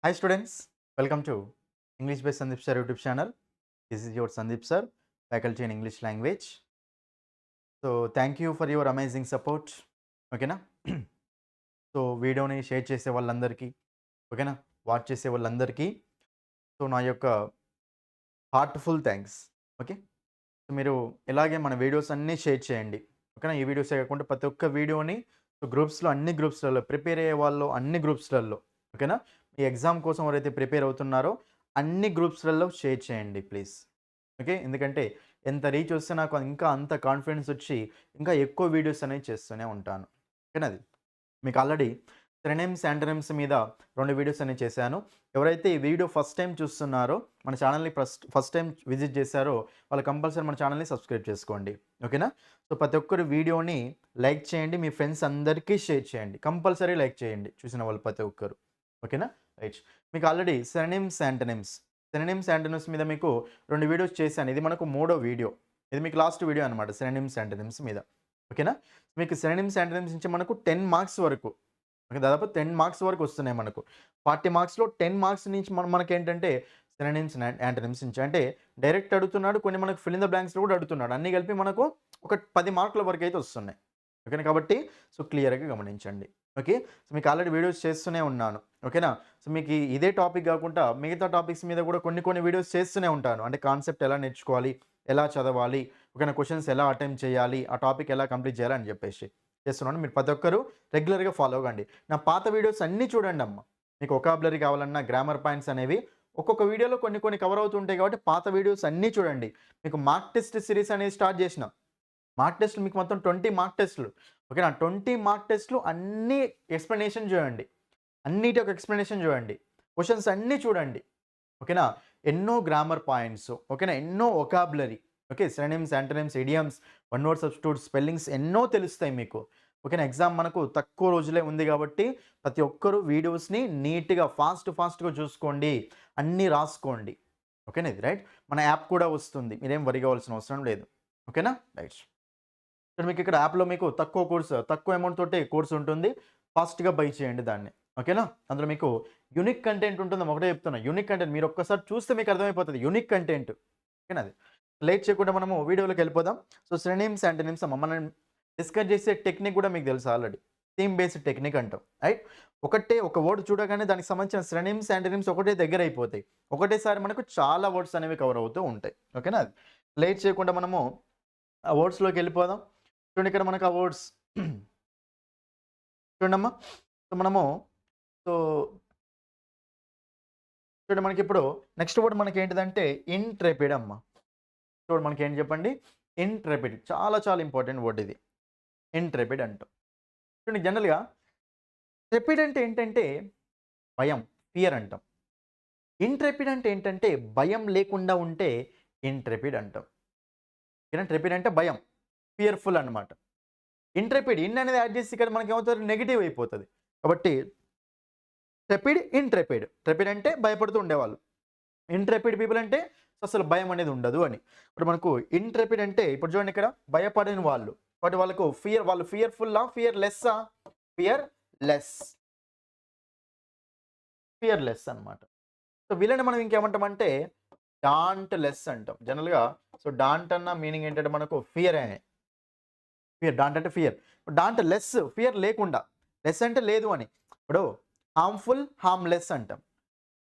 Hi students, welcome to English by Sandeep Sir YouTube channel. This is your Sandeep Sir, faculty in English language. So thank you for your amazing support. ఓకేనా so వీడియోని share చేసే వాళ్ళందరికీ ఓకేనా watch చేసే వాళ్ళందరికీ so నా యొక్క heartful thanks. Okay, so మీరు ఇలాగే మన వీడియోస్ అన్నీ షేర్ చేయండి. ఓకేనా, ఈ వీడియోసే కాకుండా ప్రతి ఒక్క వీడియోని సో గ్రూప్స్లో అన్ని గ్రూప్స్లలో ప్రిపేర్ అయ్యే వాళ్ళు అన్ని గ్రూప్స్లలో ఓకేనా, మీ ఎగ్జామ్ కోసం ఎవరైతే ప్రిపేర్ అవుతున్నారో అన్ని గ్రూప్స్లలో షేర్ చేయండి ప్లీజ్. ఓకే, ఎందుకంటే ఎంత రీచ్ వస్తే నాకు ఇంకా అంత కాన్ఫిడెన్స్ వచ్చి ఇంకా ఎక్కువ వీడియోస్ అనేవి చేస్తూనే ఉంటాను. ఓకేనా, అది మీకు ఆల్రెడీ సినోనిమ్స్, యాంటోనిమ్స్ మీద 2 వీడియోస్ అనేవి చేశాను. ఎవరైతే ఈ వీడియో ఫస్ట్ టైం చూస్తున్నారో మన ఛానల్ని ఫస్ట్ టైం విజిట్ చేశారో వాళ్ళు కంపల్సరీ మన ఛానల్ని సబ్స్క్రైబ్ చేసుకోండి. ఓకేనా, సో ప్రతి ఒక్కరు వీడియోని లైక్ చేయండి, మీ ఫ్రెండ్స్ అందరికీ షేర్ చేయండి, కంపల్సరీ లైక్ చేయండి చూసిన వాళ్ళు ప్రతి ఒక్కరు. ఓకేనా, రైట్. మీకు ఆల్రెడీ సినోనిమ్స్, యాంటోనిమ్స్ మీద మీకు 2 వీడియోస్ చేశాను. ఇది మనకు 3వ వీడియో. ఇది మీకు లాస్ట్ వీడియో అనమాట సినోనిమ్స్, యాంటోనిమ్స్ మీద. ఓకేనా, మీకు సినోనిమ్స్, యాంటోనిమ్స్ నుంచి మనకు 10 మార్క్స్ వరకు, ఓకే, దాదాపు 10 మార్క్స్ వరకు వస్తున్నాయి మనకు. 40 మార్క్స్‌లో 10 మార్క్స్ నుంచి మనకేంటంటే సినోనిమ్స్, యాంటోనిమ్స్ నుంచి అంటే డైరెక్ట్ అడుగుతున్నాడు, కొన్ని మనకు ఫిల్ ఇన్ ద బ్లాంక్స్‌లో కూడా అడుగుతున్నాడు. అన్నీ కలిపి మనకు ఒక 10 మార్కుల వరకు అయితే వస్తున్నాయి. ఓకేనా, కాబట్టి సో క్లియర్‌గా గమనించండి. ఓకే, సో మీకు ఆల్రెడీ వీడియోస్ చేస్తూనే ఉన్నాను. ఓకేనా, సో మీకు ఇదే టాపిక్ కాకుండా మిగతా టాపిక్స్ మీద కూడా కొన్ని వీడియోస్ చేస్తూనే ఉంటాను. అంటే కాన్సెప్ట్ ఎలా నేర్చుకోవాలి, ఎలా చదవాలి, ఓకేనా, క్వెషన్స్ ఎలా అటెంప్ట్ చేయాలి, ఆ టాపిక్ ఎలా కంప్లీట్ చేయాలి అని చెప్పేసి చేస్తున్నాను. మీరు ప్రతి ఒక్కరు రెగ్యులర్‌గా ఫాలో అవ్వండి. నా పాత వీడియోస్ అన్నీ చూడండి అమ్మ. మీకు వొకాబులరీ కావాలన్నా గ్రామర్ పాయింట్స్ అనేవి ఒక్కొక్క వీడియోలో కొన్ని కవర్ అవుతుంటాయి కాబట్టి పాత వీడియోస్ అన్నీ చూడండి. మీకు మార్క్ టెస్ట్ సిరీస్ అనేది స్టార్ట్ చేసిన. మార్క్ టెస్ట్‌లు మీకు మొత్తం 20 మార్క్ టెస్ట్‌లు. ఓకేనా, 20 మార్క్ టెస్ట్‌లు అన్నీ ఎక్స్‌ప్లనేషన్ చూడండి. అన్నిటి యొక్క ఎక్స్‌ప్లనేషన్ చూడండి. క్వెషన్స్ అన్నీ చూడండి. ఓకేనా, ఎన్నో గ్రామర్ పాయింట్స్, ఓకేనా, ఎన్నో vocabulary, okay, synonyms, antonyms, idioms, one word substitutes, spellings ఎన్నో తెలుస్తాయి మీకు. ఓకేనా, ఎగ్జామ్ మనకు తక్కువ రోజులే ఉంది కాబట్టి ప్రతి ఒక్కరు వీడియోస్‌ని నీట్‌గా ఫాస్ట్‌గా చూసుకోండి. అన్నీ రాసుకోండి. ఓకేనా, ఇది రైట్. మన యాప్ కూడా వస్తుంది. మీరేం వరి కావాల్సిన అవసరం లేదు. ఓకేనా, రైట్. ఇక్కడ మీకు ఇక్కడ యాప్‌లో మీకు తక్కువ అమౌంట్ తోటి కోర్స్ ఉంటుంది. ఫాస్ట్‌గా బై చేయండి దాన్ని. ఓకేనా, అందులో మీకు యూనిక్ కంటెంట్ ఉంటుందమ్మా. ఒకటే చెప్తున్నా, యూనిక్ కంటెంట్ మీరు ఒక్కసారి చూస్తే మీకు అర్థమైపోతది. Unique content. ఓకేనా, అది. లేట్ చేయకుండా మనము వీడియోలోకి వెళ్ళిపోదాం. సో సినోనిమ్స్, యాంటోనిమ్స్ అమ్మ. మనం డిస్కస్ చేసే టెక్నిక్ కూడా మీకు తెలుసు ఆల్రెడీ. థీమ్ బేస్డ్ టెక్నిక్ అంటాం. రైట్. ఒక వర్డ్ చూడగానే దానికి సంబంధించిన సినోనిమ్స్, యాంటోనిమ్స్ ఒకటే దగ్గర అయిపోతాయి. ఒకటేసారి మనకు చాలా వర్డ్స్ అనేవి కవర్ అవుతూ ఉంటాయి. ఓకేనా, అది. లేట్ చేయకుండా మనము ఆ వర్డ్స్‌లోకి వెళ్ళిపోదాం. చూడండి ఇక్కడ మనకు ఆ వర్డ్స్ చూడండమ్మా. సో మనము సో చూడండి మనకిప్పుడు నెక్స్ట్ వర్డ్ మనకేంటిదంటే ఇంట్రెపిడ్ అమ్మ. చూడండి మనకేంటి చెప్పండి? ఇంట్రెపిడ్. చాలా ఇంపార్టెంట్ వర్డ్ ఇది. ఇంట్రెపిడ్ అంటాం. చూడండి జనరల్‌గా ట్రెపిడ్ అంటే ఏంటంటే భయం, ఫియర్ అంటాం. ఇంట్రెపిడ్ అంటే ఏంటంటే భయం లేకుండా ఉంటే ఇంట్రెపిడ్ అంటాం. ఓకేనా, ట్రెపిడ్ అంటే భయం, ఫియర్‌ఫుల్ అన్నమాట. ఇంట్రెపిడ్ అనేది యాడ్ చేసి ఇక్కడ మనకేమవుతది నెగెటివ్ అయిపోతది. కాబట్టి ట్రెపిడ్ అంటే భయపడుతూ ఉండేవాళ్ళు. ఇంట్రెపిడ్ పీపుల్ అంటే అసలు భయం అనేది ఉండదు అని. ఇప్పుడు మనకు ఇంట్రెపిడ్ అంటే ఇప్పుడు చూడండి ఇక్కడ భయపడని వాళ్ళు. కాబట్టి వాళ్ళకు వాళ్ళు ఫియర్‌ఫుల్లా? ఫియర్‌లెస్సా? ఫియర్‌లెస్. ఫియర్‌లెస్ అన్నమాట. సో వీళ్ళని మనం ఇంకేమంటామంటే డాంట్‌లెస్ అంటాం. జనరల్‌గా సో డాంట్ అన్న మీనింగ్ ఏంటంటే మనకు ఫియర్ అనే. డాంట్ అంటే ఫియర్. ఫియర్ లేకుండా. లెస్ అంటే లేదు అని. ఇప్పుడు హార్మ్‌ఫుల్, హార్మ్‌లెస్ అంటాం.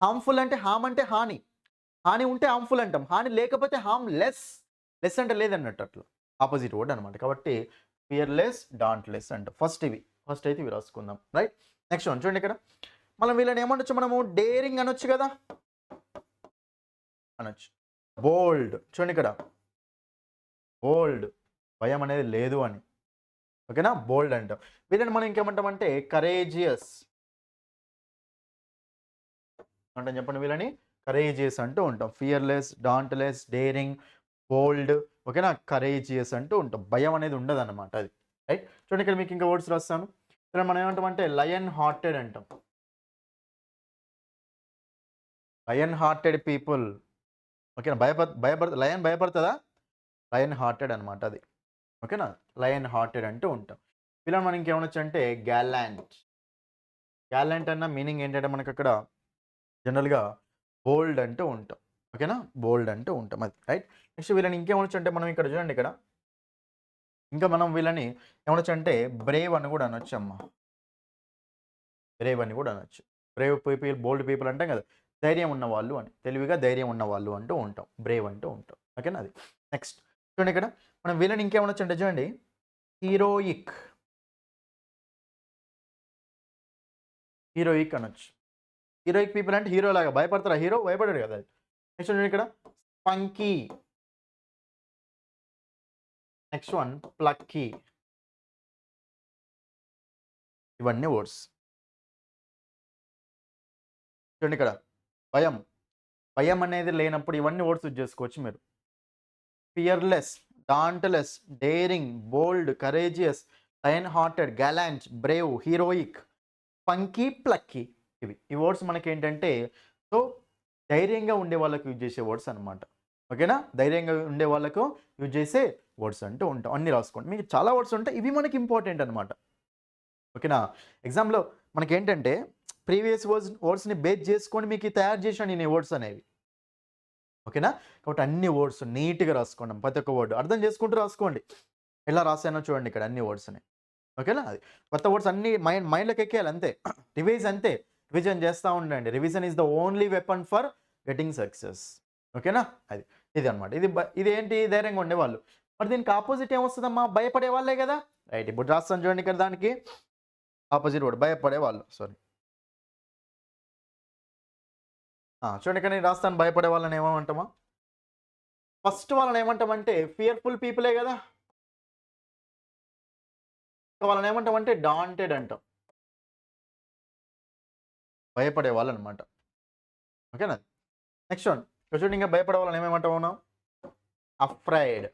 హార్మ్‌ఫుల్ అంటే హార్మ్ అంటే హాని. హాని ఉంటే హార్మ్‌ఫుల్ అంటాం. హాని లేకపోతే హార్మ్‌లెస్. లెస్ అంటే లేదన్నట్టు అట్లా. అపోజిట్ వర్డ్ అనమాట. కాబట్టి ఫియర్‌లెస్, డాంట్‌లెస్ అంటాం. ఫస్ట్ అయితే ఇవి రాసుకుందాం. రైట్. నెక్స్ట్ వన్ చూడండి ఇక్కడ. మనం వీళ్ళని ఏమనొచ్చు మనము డేరింగ్ అనొచ్చు కదా! అనొచ్చు. బోల్డ్ చూడండి ఇక్కడ. బోల్డ్ భయం అనేది లేదు అని. ఓకేనా, బోల్డ్ అంటాం. వీళ్ళని మనం ఇంకేమంటామంటే కరేజియస్ అంటాం. చెప్పండి వీళ్ళని కరేజియస్ అంటూ ఉంటాం. ఫియర్‌లెస్, డాంట్‌లెస్, డేరింగ్, బోల్డ్, ఓకేనా, కరేజియస్ అంటూ ఉంటాం. భయం అనేది ఉండదన్నమాట అది. రైట్. చూడండి ఇక్కడ మీకు ఇంకా వర్డ్స్ రాస్తాను. ఇక్కడ మనం ఏమంటామంటే లయన్ హార్టెడ్ అంటాం. Lion hearted people. ఓకేనా, లయన్ భయపడతదా? లయన్ హార్టెడ్ అనమాట అది. ఓకేనా, లయన్ హార్టెడ్ అంటూ ఉంటాం. వీళ్ళని మనం ఇంకేమనొచ్చు అంటే గ్యాలంట్. గ్యాలంట్ అన్న మీనింగ్ ఏంటంటే మనకక్కడ జనరల్‌గా బోల్డ్ అంటూ ఉంటాం. ఓకేనా? బోల్డ్ అంటూ ఉంటాం అది. రైట్? నెక్స్ట్ వీళ్ళని ఇంకేమనొచ్చు అంటే మనం ఇక్కడ చూడండి ఇక్కడ. ఇంకా మనం వీళ్ళని ఏమనొచ్చంటే బ్రేవ్ అని గూడా అనొచ్చమ్మా. బ్రేవ్ అని గూడా అనొచ్చు. బ్రేవ్ పీపుల్, బోల్డ్ పీపుల్ అంటాం గదా! ధైర్యం ఉన్నవాళ్ళు అని. తెలివిగా ధైర్యం ఉన్నవాళ్ళు అంటూ ఉంటాం. బ్రేవ్ అంటూ ఉంటాం. ఓకేనా అది. నెక్స్ట్ చూడండి ఇక్కడ మనం వీళ్ళని ఇంకేమనొచ్చంటే చూడండి హీరోయిక్. హీరోయిక్ అనొచ్చు. హీరోయిక్ పీపుల్ అంటే హీరోలాగా భయపడతారా హీరో? భయపడడు గదా! నెక్స్ట్ చూడండి ఇక్కడ స్పంకీ. Next one ప్లక్కీ. ఇవన్నీ వర్డ్స్. చూడండి ఇక్కడ భయం. భయం అనేది లేనప్పుడు ఇవన్నీ వర్డ్స్ యూజ్ చేసుకోవచ్చు మీరు. Fearless, dauntless, daring, bold, courageous, lion hearted, gallant, brave, heroic, funky, plucky. ఇవి. ఈ వర్డ్స్ మనకేంటంటే సో, ధైర్యంగా ఉండే వాళ్ళకి యూజ్ చేసే వర్డ్స్ అనమాట. ఓకేనా? ధైర్యంగా ఉండే వాళ్ళకు యూజ్ చేసే వర్డ్స్ అంటూ ఉంటాం. అన్నీ రాసుకోండి. మీకు చాలా వర్డ్స్ ఉంటాయి. ఇవి మనకి ఇంపార్టెంట్ అనమాట. ఓకేనా? ఎగ్జామ్‌లో మనకేంటంటే ప్రీవియస్ వర్డ్స్‌ని బేస్ చేసుకొని మీకు తయారు చేశాను నేను ఈ వర్డ్స్ అనేవి. ఓకేనా? కాబట్టి అన్ని వర్డ్స్ నీట్‌గా రాసుకోండి. ప్రతి ఒక్క వర్డ్ అర్థం చేసుకుంటూ రాసుకోండి. ఎలా రాసానో చూడండి ఇక్కడ అన్ని వర్డ్స్‌ని. ఓకేనా? అది. కొత్త వర్డ్స్ అన్నీ మైండ్‌లోకి ఎక్కేయాలి అంతే. రివైజ్ అంతే. రివిజన్ చేస్తా ఉండండి. Revision is the only weapon for getting success. ఓకేనా? అది. ఇదన్నమాట. ఇదేంటి ధైర్యంగా ఉండేవాళ్ళు. మరి దీనికి ఆపోజిట్ ఏమొస్తదమ్మా? భయపడే వాళ్ళే కదా! రైట్. ఇప్పుడు రాస్తాను చూడండి ఇక్కడ దానికి ఆపోజిట్ వర్డ్ భయపడేవాళ్ళు. సారీ. చూడండి ఇక్కడ నేను రాస్తాను భయపడే వాళ్ళని ఏమంటామా? ఫస్ట్ వాళ్ళని ఏమంటామంటే ఫియర్‌ఫుల్ పీపులే కదా! వాళ్ళని ఏమంటామంటే డాంటెడ్ అంటాం. భయపడే వాళ్ళనమాట. ఓకేనా? Next one. ఇక్కడ చూడండి ఇంకా భయపడే వాళ్ళని ఏమేమంటాం మనం? Afraid,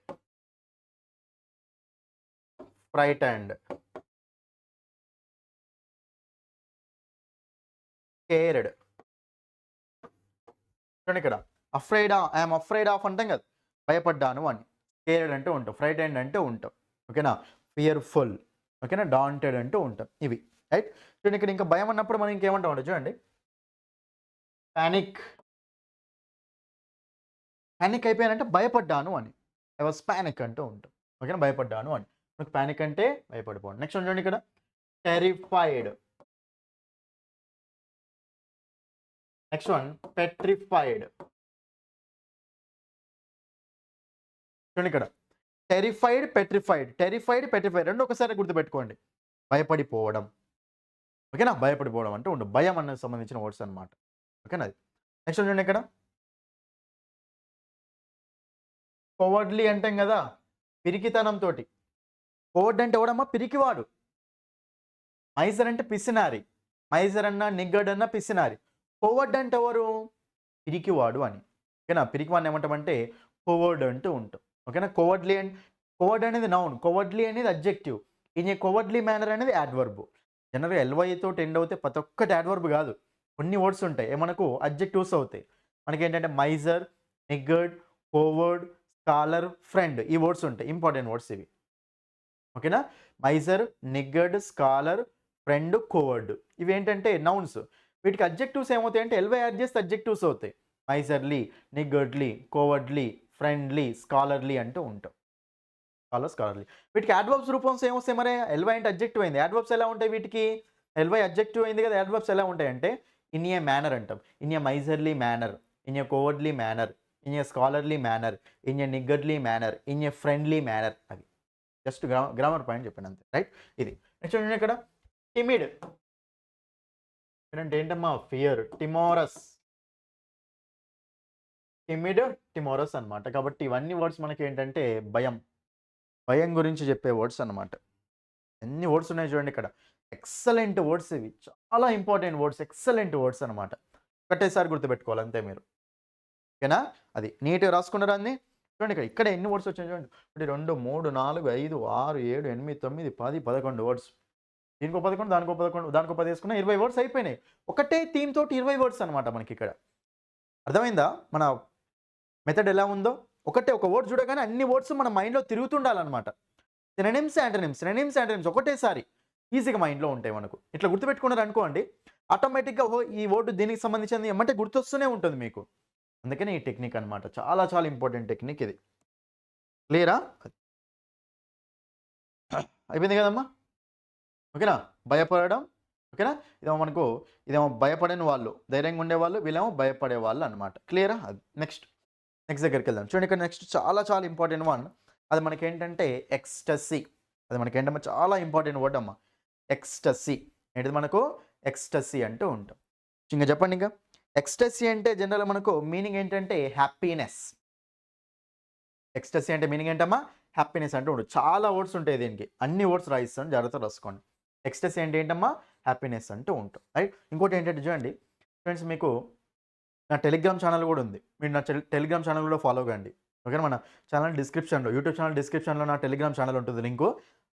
frightened, scared. చూడండి ఇక్కడ afraid I am afraid of అంటాం కదా! భయపడ్డాను అని. స్కేర్డ్ అంటూ ఉంటాం. ఫ్రైటెండ్ అంటూ ఉంటాం. ఓకేనా? ఫియర్‌ఫుల్. ఓకేనా? డాంటెడ్ అంటూ ఉంటాం. ఇవి. రైట్? చూడండి ఇక్కడ ఇంకా భయం అన్నప్పుడు మనం ఇంకేమంటామంటే చూడండి. పానిక్. పానిక్ అయిపోయానంటే భయపడ్డాను అని. ఐ వాస్ పానిక్ అంటూ ఉంటాం. ఓకేనా? భయపడ్డాను అని. మీకు పానిక్ అంటే భయపడిపోవడం. నెక్స్ట్ వన్ చూడండి ఇక్కడ టెర్రిఫైడ్. Next one petrified. చూడండి ఇక్కడ టెర్రిఫైడ్, పెట్రిఫైడ్. టెర్రిఫైడ్, పెట్రిఫైడ్ రెండు ఒకసారి గుర్తుపెట్టుకోండి. భయపడిపోవడం. ఓకేనా? భయపడిపోవడం అంటూ ఉండదు. భయం అనేది సంబంధించిన వర్డ్స్ అనమాట. ఓకేనా? అది. నెక్స్ట్ చూడండి ఇక్కడ కొవర్డ్లీ అంటాం కదా! పిరికితనంతోటి. కోవర్డ్ అంటే ఎవడమ్మా? పిరికివాడు. మైజర్ అంటే పిసినారి. మైజర్ అన్నా, నిగ్గడ్ అన్నా పిసినారి. కోవర్డ్ అంటే ఎవరు? పిరికివాడు అని. ఓకేనా? పిరికివాడిని ఏమంటామంటే కోవర్డ్ అంటూ ఉంటాం. ఓకేనా? కోవర్డ్ అనేది నౌన్. కోవర్డ్లీ అనేది adjective. In a cowardly manner అనేది యాడ్వర్బ్. జనరల్‌గా ఎల్‌వై తోటి ఎండ్ అవుతే ప్రతి ఒక్కటి యాడ్వర్బ్ కాదు. కొన్ని వర్డ్స్ ఉంటాయి. మనకు అడ్జెక్టివ్స్ అవుతాయి. మనకేంటంటే మైజర్, నిగ్గడ్, కోవర్డ్, స్కాలర్, ఫ్రెండ్ ఈ వర్డ్స్ ఉంటాయి. ఇంపార్టెంట్ వర్డ్స్ ఇవి. ఓకేనా? మైజర్, నిగ్గడ్, స్కాలర్, ఫ్రెండ్, కోవర్డ్ ఇవేంటంటే నౌన్స్. వీటికి అడ్జెక్టివ్స్ ఏమవుతాయంటే ఎల్‌వై యాడ్ చేస్తే అడ్జెక్టివ్స్ అవుతాయి. మైజర్లీ, నిగ్గడ్లీ, కోవర్డ్లీ, ఫ్రెండ్లీ, స్కాలర్లీ అంటూ ఉంటాం. స్కాలర్లీ. వీటికి యాడ్వర్బ్స్ రూపంలో ఏమొస్తాయి మరి? ఎల్‌వై అంటే అడ్జెక్టివ్ అయింది. యాడ్వర్బ్స్ ఎలా ఉంటాయి వీటికి? ఎల్‌వై అడ్జెక్టివ్ అయింది కదా! యాడ్వర్బ్స్ ఎలా ఉంటాయంటే ఇన్ ఏ మేనర్ అంటాం. In a miserly manner, in a cowardly manner, in a scholarly manner, in a niggardly manner, in a friendly manner అవి. జస్ట్ గ్రామర్ పాయింట్ చెప్పాను అంతే. రైట్? ఇది. నెక్స్ట్ చూడండి ఇక్కడ టిమిడ్. అంటే ఏంటమ్మా? ఫియర్. టిమోరస్. టిమిడ్, టిమోరస్ అన్నమాట. కాబట్టి ఇవన్నీ వర్డ్స్ మనకేంటంటే భయం. భయం గురించి చెప్పే వర్డ్స్ అన్నమాట. ఎన్ని వర్డ్స్ ఉన్నాయి చూడండి ఇక్కడ. ఎక్సలెంట్ వర్డ్స్ ఇవి. చాలా ఇంపార్టెంట్ వర్డ్స్. ఎక్సలెంట్ వర్డ్స్ అన్నమాట. ఒకటేసారి గుర్తుపెట్టుకోవాలి అంతే మీరు. ఓకేనా? అది నీట్‌గా రాసుకున్నారా అన్ని? చూడండి ఇక్కడ ఎన్ని వర్డ్స్ వచ్చాయి చూడండి. 1, 2, 3, 4, 5, 6, 7, 8, 9, 10, 11 వర్డ్స్. దీనికో 11, దానికో 11, దానికో 10 ఏసుకున్నా 20 వర్డ్స్ అయిపోయినాయి. ఒకటే థీమ్ తోటి 20 వర్డ్స్ అన్నమాట మనకిక్కడ. అర్థమైందా? మన మెథడ్ ఎలా ఉందో? ఒక వర్డ్ చూడగానే అన్ని వర్డ్స్ మన మైండ్‌లో తిరుగుతుండాలన్నమాట. సినోనిమ్స్, యాంటోనిమ్స్, సినోనిమ్స్, యాంటోనిమ్స్ ఒకటేసారి. ఈజీగా మైండ్‌లో ఉంటాయి మనకు. ఇట్లా గుర్తుపెట్టుకున్నారు అనుకోండి, ఆటోమేటిక్‌గా ఓహో! ఈ వర్డ్ దీనికి సంబంధించింది ఎమ్మటే గుర్తొస్తూనే ఉంటుంది మీకు. అందుకనే ఈ టెక్నిక్ అన్నమాట. చాలా చాలా ఇంపార్టెంట్ టెక్నిక్ ఇది. క్లియరా? అయిపోయింది కదమ్మా! ఓకేనా? భయపడడం. ఓకేనా? ఇదేమో భయపడని వాళ్ళు, ధైర్యంగా ఉండేవాళ్ళు, వీళ్ళేమో భయపడేవాళ్ళు అన్నమాట. క్లియరా? అది. నెక్స్ట్ దగ్గరికెళ్దాం. చూడండి ఇక్కడ నెక్స్ట్ చాలా చాలా ఇంపార్టెంట్ వన్. అది మనకేంటంటే ఎక్స్‌టసీ. అది మనకేంటమ్మా చాలా ఇంపార్టెంట్ వర్డ్ అమ్మా. ఎక్స్‌టసీ. ఏంటిది మనకు? ఎక్స్‌టసీ అంటూ ఉంటాం. ఇంక చెప్పండి ఇంక. ఎక్స్‌టసీ అంటే జనరల్‌గా మనకు మీనింగ్ ఏంటంటే హ్యాపీనెస్. ఎక్స్‌టసీ అంటే మీనింగ్ ఏంటమ్మా? హ్యాపీనెస్ అంటూ ఉంటది. చాలా వర్డ్స్ ఉంటాయి దీనికి. అన్ని వర్డ్స్ రాయిస్తాను. జాగ్రత్తగా రాసుకోండి. ఎక్స్‌టసీ అంటే ఏంటమ్మా? హ్యాపీనెస్ అంటూ ఉంటాం. రైట్? ఇంకోటి ఏంటంటే చూడండి ఫ్రెండ్స్, మీకు నా టెలిగ్రామ్ ఛానెల్ గూడా ఉంది. మీరు నా టెలిగ్రామ్ ఛానెల్ గూడా ఫాలో కండి. ఓకేనా? మన ఛానెల్ డిస్క్రిప్షన్‌లో, యూట్యూబ్ ఛానెల్ డిస్క్రిప్షన్‌లో నా టెలిగ్రామ్ ఛానెల్ ఉంటుంది లింకు.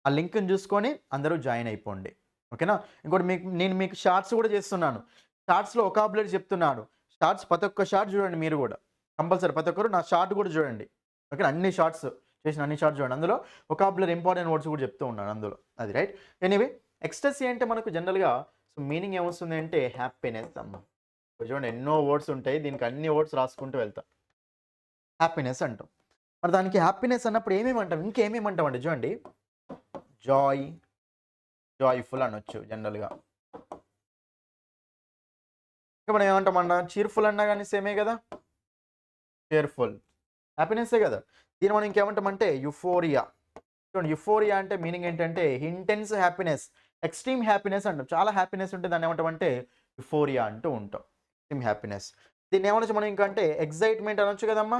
ఆ లింక్‌ని చూసుకొని అందరూ జాయిన్ అయిపోండి. ఓకేనా? ఇంకోటి నేను మీకు షార్ట్స్ గూడా చేస్తున్నాను. షార్ట్స్‌లో వొకాబులరీ చెప్తున్నాను. షార్ట్స్ ప్రతి ఒక్క షార్ట్ చూడండి మీరు గూడా. కంపల్సరీ ప్రతి ఒక్కరు నా షార్ట్ గూడా చూడండి. ఓకేనా? అన్ని షార్ట్స్ చేసిన అన్ని షార్ట్స్ చూడండి. అందులో వొకాబులరీ ఇంపార్టెంట్ వర్డ్స్ కూడా చెప్తూ ఉన్నాను అందులో. అది రైట్. ఎనీవే ఎక్స్‌టసీ అంటే మనకు జనరల్‌గా మీనింగ్ ఏమొస్తుంది అంటే హ్యాపీనెస్ అమ్మ. చూడండి ఎన్నో వర్డ్స్ ఉంటాయి. దీనికి అన్ని వర్డ్స్ రాసుకుంటూ వెళ్తా. హ్యాపీనెస్ అంటాం. మరి దానికి హ్యాపీనెస్ అన్నప్పుడు ఏమేమి అంటాం? ఇంకేమేమి అంటామంటే చూడండి జాయ్, జాయ్‌ఫుల్ అనొచ్చు జనరల్‌గా. ఇంకా మనం ఏమంటామన్నా చీర్‌ఫుల్ అన్నా గాని సేమే గదా! చేర్‌ఫుల్. హ్యాపీనెస్సే గదా! దీన్ని మనం ఇంకేమంటామంటే యుఫోరియా. చూడండి యుఫోరియా అంటే మీనింగ్ ఏంటంటే ఇంటెన్స్ హ్యాపీనెస్, ఎక్స్‌ట్రీమ్ హ్యాపీనెస్ అంటాం. చాలా హ్యాపీనెస్ ఉంటే దాన్ని ఏమంటామంటే యుఫోరియా అంటూ ఉంటాం. Extreme happiness. దీన్ని ఏమనొచ్చు మనం ఇంకా అంటే ఎక్సైట్‌మెంట్ అనొచ్చు కదమ్మా!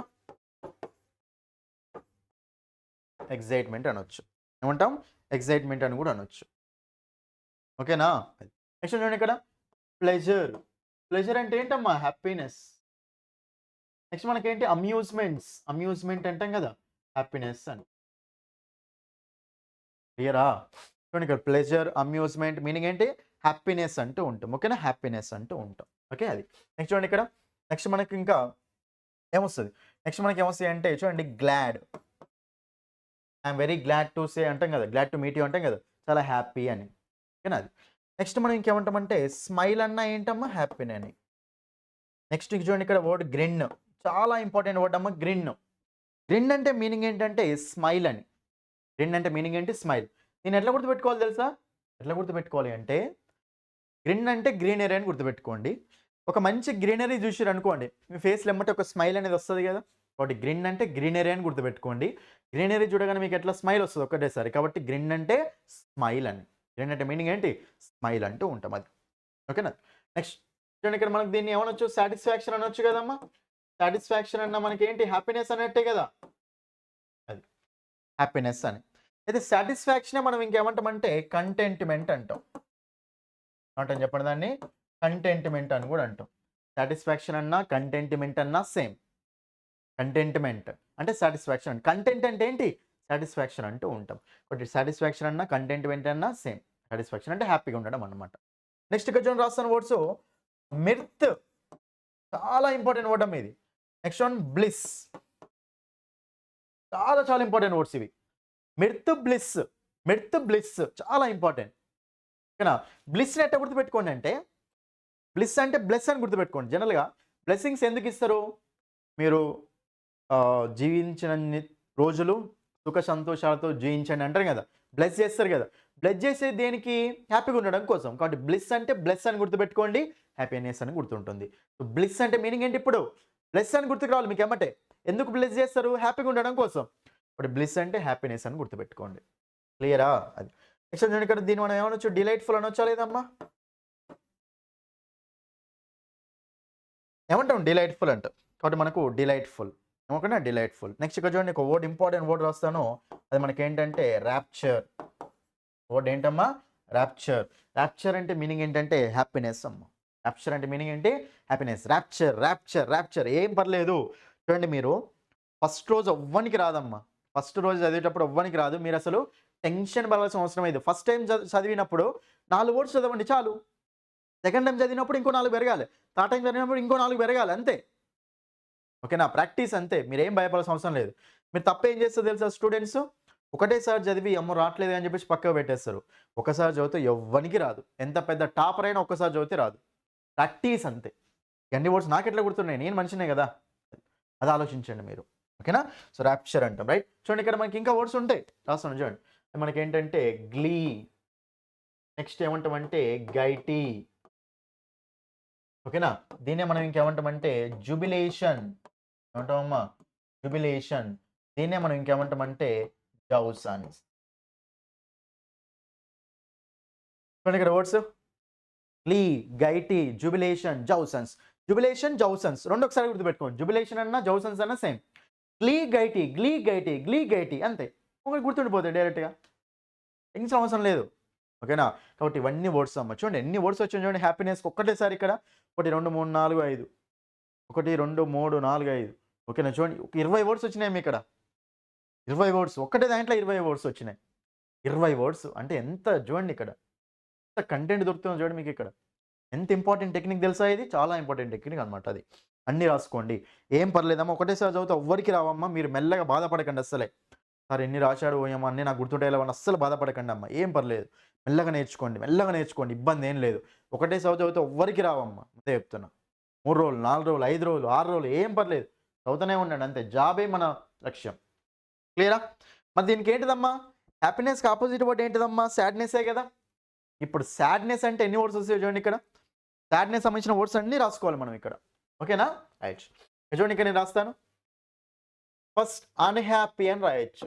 ఎక్సైట్‌మెంట్ అనొచ్చు. ఏమంటాం? ఎక్సైట్‌మెంట్ అని గూడా అనొచ్చు. ఓకేనా? నెక్స్ట్ చూడండి ఇక్కడ ప్లెజర్. ప్లెజర్ అంటే ఏంటమ్మా? హ్యాపీనెస్. నెక్స్ట్ మనకేంటి అమ్యూజ్‌మెంట్స్. అమ్యూజ్‌మెంట్ అంటాం గదా! హ్యాపీనెస్ అని. క్లియరా? చూడండి ఇక్కడ ప్లెజర్, అమ్యూజ్‌మెంట్ మీనింగ్ ఏంటి? హ్యాపీనెస్ అంటూ ఉంటాం. ఓకేనా? హ్యాపీనెస్ అంటూ ఉంటాం. ఓకే అది. నెక్స్ట్ చూడండి ఇక్కడ. నెక్స్ట్ మనకి ఇంకా ఏమొస్తది? నెక్స్ట్ మనకి ఏమొస్తాయంటే చూడండి glad. I am very glad to say అంటాం గదా! గ్లాడ్ టు మీట్ యూ అంటాం గదా! చాలా హ్యాపీ అని. ఓకేనా అది. నెక్స్ట్ మనం ఇంకేమంటామంటే స్మైల్ అన్నా ఏంటమ్మా? హ్యాపీనే అని. నెక్స్ట్ ఇక చూడండి ఇక్కడ వర్డ్ గ్రిన్. చాలా ఇంపార్టెంట్ వర్డ్ అమ్మా గ్రిన్. గ్రిన్ అంటే మీనింగ్ ఏంటంటే స్మైల్ అని. గ్రిన్ అంటే మీనింగ్ ఏంటి? స్మైల్. దీన్ని ఎట్లా గుర్తుపెట్టుకోవాలి తెలుసా? ఎట్లా గుర్తుపెట్టుకోవాలి అంటే గ్రిన్ అంటే గ్రీనరీ అని గుర్తుపెట్టుకోండి. ఒక మంచి గ్రీనరీ చూసిర్రనుకోండి, మీ ఫేస్‌లో ఎమ్మటే ఒక స్మైల్ అనేది వస్తది గదా! కాబట్టి గ్రిన్ అంటే గ్రీనరీ అని గుర్తుపెట్టుకోండి. గ్రీనరీ చూడగానే మీకు ఎట్లా స్మైల్ వస్తది ఒక్కటేసారి. కాబట్టి గ్రిన్ అంటే స్మైల్ అని. గ్రిన్ అంటే మీనింగ్ ఏంటి? స్మైల్ అంటూ ఉంటాం అది. ఓకేనా? నెక్స్ట్ చూడండి ఇక్కడ మనకు దీన్ని ఏమనొచ్చు? సాటిస్ఫాక్షన్ అనొచ్చు కదమ్మా! సాటిస్ఫాక్షన్ అన్నా మనకేంటి? హ్యాపీనెస్ అన్నట్టే గదా! అది. హ్యాపీనెస్ అని. అయితే సాటిస్ఫాక్షనే మనం ఇంకేమంటామంటే కంటెంట్‌మెంట్ అంటాం. ఏమంటాం చెప్పండి దాన్ని? కంటెంట్‌మెంట్ అని గూడా అంటాం. సాటిస్ఫాక్షన్ అన్నా, కంటెంట్‌మెంట్ అన్నా సేమ్. కంటెంట్‌మెంట్ అంటే సాటిస్ఫాక్షన్. కంటెంట్ అంటే ఏంటి? సాటిస్ఫాక్షన్ అంటూ ఉంటాం. ఒకటి సాటిస్ఫాక్షన్ అన్నా, కంటెంట్‌మెంట్ అన్నా సేమ్. సాటిస్ఫాక్షన్ అంటే హ్యాపీగా ఉండడం అన్నమాట. నెక్స్ట్ ఇక్కడ చూడండి రాస్తున్న వర్డ్స్ మిర్త్. చాలా ఇంపార్టెంట్ వర్డ్ అమ్మా ఇది. Next one bliss. చాలా చాలా ఇంపార్టెంట్ వర్డ్స్ ఇవి. మిర్త్, బ్లిస్. మిర్త్, బ్లిస్ చాలా ఇంపార్టెంట్. ఓకేనా? బ్లిస్‌ని ఎట్లా గుర్తుపెట్టుకోండి అంటే బ్లిస్ అంటే బ్లెస్ అని గుర్తుపెట్టుకోండి. జనరల్‌గా బ్లెస్సింగ్స్ ఎందుకు ఇస్తారు? మీరు జీవించినన్ని రోజులు సుఖ సంతోషాలతో జీవించండి అంటారు గదా! బ్లెస్ చేస్తారు గదా! బ్లెస్ చేసేది దేనికి? హ్యాపీగా ఉండడం కోసం. కాబట్టి బ్లిస్ అంటే బ్లెస్ అని గుర్తుపెట్టుకోండి. హ్యాపీనెస్ అని గుర్తుంటుంది. సో, బ్లిస్ అంటే మీనింగ్ ఏంటి ఇప్పుడు? బ్లెస్ అని గుర్తుకు రావాలి మీకు ఎమ్మటే. ఎందుకు బ్లెస్ చేస్తారు? హ్యాపీగా ఉండడం కోసం. ఇప్పుడు బ్లిస్ అంటే హ్యాపీనెస్ అని గుర్తుపెట్టుకోండి. క్లియరా? అది. నెక్స్ట్ చూడండి ఇక్కడ దీన్ని మనం ఏమనొచ్చు? డిలైట్‌ఫుల్ అనొచ్చా లేదమ్మా? ఏమంటాం? డిలైట్‌ఫుల్ అంటాం. కాబట్టి మనకు డిలైట్‌ఫుల్. ఓకేనా? డిలైట్‌ఫుల్. నెక్స్ట్ ఇక్కడ చూడండి ఒక వర్డ్ ఇంపార్టెంట్ వర్డ్ రాస్తాను. అది మనకేంటంటే రాప్చర్. వర్డ్ ఏంటమ్మా? రాప్చర్. రాప్చర్ అంటే మీనింగ్ ఏంటంటే హ్యాపీనెస్ అమ్మ. రాప్చర్ అంటే మీనింగ్ ఏంటి? హ్యాపీనెస్. రాప్చర్, రాప్చర్, రాప్చర్ ఏం పర్లేదు. చూడండి మీరు ఫస్ట్ రోజు ఎవ్వనికి రాదమ్మా. ఫస్ట్ రోజు చదివేటప్పుడు ఎవ్వనికి రాదు. మీరసలు టెన్షన్ పడాల్సిన అవసరం లేదు. ఫస్ట్ టైమ్ చదివినప్పుడు 4 వర్డ్స్ చదవండి చాలు. సెకండ్ టైమ్ చదివినప్పుడు ఇంకో 4 పెరగాలి. థర్డ్ టైమ్ చదివినప్పుడు ఇంకో 4 పెరగాలి అంతే. ఓకేనా? ప్రాక్టీస్ అంతే. మీరేం భయపడాల్సిన అవసరం లేదు. మీరు తప్పేం చేస్తారో తెలుసా స్టూడెంట్స్? ఒకటేసారి చదివి అమ్మో రావట్లేదు అని చెప్పేసి పక్కకు పెట్టేస్తారు. ఒకసారి చదివితే ఎవ్వనికి రాదు. ఎంత పెద్ద టాపర్ అయినా ఒక్కసారి చదివితే రాదు. ప్రాక్టీస్ అంతే. అన్ని వర్డ్స్ నాకెట్లా గుర్తున్నాయి? నేను మనిషినే కదా! అది ఆలోచించండి మీరు. ఓకేనా? సో, ర్యాప్చర్ అంటాం. రైట్? చూడండి ఇక్కడ మనకి ఇంకా వర్డ్స్ ఉంటాయి. రాస్తున్నాను చూడండి. మనకేంటంటే గ్లీ, నెక్స్ట్ ఏమంటామంటే గైటీ. ఓకేనా? దీన్నే మనం ఇంకేమంటామంటే జుబిలేషన్. ఏమంటామమ్మా? జుబిలేషన్. దీన్నే మనం ఇంకేమంటామంటే జౌసన్స్. చూడండి ఇక్కడ words. Glee, gaiety, jubilation, joyousness. Jubilation, joyousness రెండు ఒకసారి గుర్తుపెట్టుకోండి. జుబిలేషన్ అన్నా జౌసన్స్ అన్నా same. Glee gaiety, glee gaiety, glee gaiety అంతే. ఒకటి గుర్తుండిపోతాయి డైరెక్ట్‌గా. టెన్షన్ అవసరం లేదు. ఓకేనా? కాబట్టి ఇవన్నీ వర్డ్స్ అమ్మ. చూడండి ఎన్ని వర్డ్స్ వచ్చాయి చూడండి హ్యాపీనెస్‌కి ఒక్కటేసారి ఇక్కడ 1, 2, 3, 4, 5. 1, 2, 3, 4, 5. ఓకేనా? చూడండి ఒక 20 వర్డ్స్ వచ్చినాయి ఇక్కడ. 20 వర్డ్స్. ఒక్కటే దాంట్లో 20 వర్డ్స్ వచ్చినాయి. 20 వర్డ్స్ అంటే ఎంత చూడండి ఇక్కడ. ఎంత కంటెంట్ దొరుకుతుందో చూడండి మీకు ఇక్కడ. ఎంత ఇంపార్టెంట్ టెక్నిక్ తెలుసా ఇది? చాలా ఇంపార్టెంట్ టెక్నిక్ అనమాట అది. అన్నీ రాసుకోండి. ఏం పర్లేదమ్మా ఒకటేసారి చదివితే ఎవ్వరికి రావమ్మా. మీరు మెల్లగా బాధపడకండి అస్సలే. సార్ ఎన్ని రాశాడు ఓయమ్మ అన్నీ నాకు గుర్తుంటాయి లేవని అస్సలు బాధపడకండి అమ్మ. ఏం పర్లేదు. మెల్లగా నేర్చుకోండి. మెల్లగా నేర్చుకోండి. ఇబ్బంది ఏం లేదు. ఒకటేసారి చదివితే ఎవ్వరికి రావమ్మా. అంతే చెప్తున్నా. 3 రోజులు, 4 రోజులు, 5 రోజులు, 6 రోజులు ఏం పర్లేదు. చదువుతూనే ఉండండి అంతే. జాబే మన లక్ష్యం. క్లియరా? మరి దీనికి ఏంటిదమ్మా? హ్యాపీనెస్‌కి ఆపోజిట్ వర్డ్ ఏంటిదమ్మా? సాడ్‌నెస్సే కదా! ఇప్పుడు సాడ్‌నెస్ అంటే ఎన్ని వర్డ్స్ వస్తాయో చూడండి ఇక్కడ. సాడ్‌నెస్ సంబంధించిన వర్డ్స్ అన్నీ రాసుకోవాలి మనం ఇక్కడ. ఓకేనా? రైట్. చూడండి ఇక్కడ నేను రాస్తాను. ఫస్ట్ అన్‌హ్యాపీ అని రాయొచ్చు.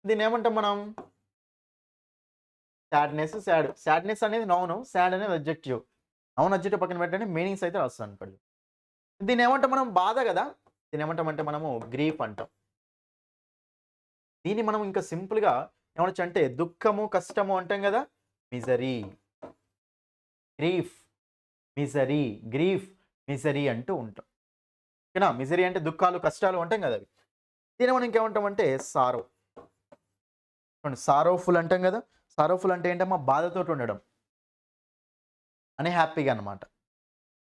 దీన్ని ఏమంటాం మనం? Sadness, sad. సాడ్‌నెస్ అనేది నౌన్, సాడ్ అనేది అడ్జెక్టివ్. నౌన్, అడ్జెక్టివ్ పక్కన పెట్టండి. మీనింగ్స్ అయితే రాస్తాను ఇక్కడ. దీన్ని ఏమంటాం మనం? బాధ కదా! దీన్ని ఏమంటామంటే మనము గ్రీఫ్ అంటాం. దీన్ని మనం ఇంకా సింపుల్‌గా ఏమనొచ్చు అంటే దుఃఖము, కష్టము అంటాం కదా! Misery. Grief, misery, grief, misery అంటూ ఉంటాం. ఓకేనా? మిజరీ అంటే దుఃఖాలు, కష్టాలు అంటాం కదా అవి. దీన్ని మనం ఇంకేమంటామంటే సారో. చూడండి సారోఫుల్ అంటాం కదా! సారోఫుల్ అంటే ఏంటమ్మా? బాధతోటి ఉండడం. అని హ్యాపీగా అనమాట.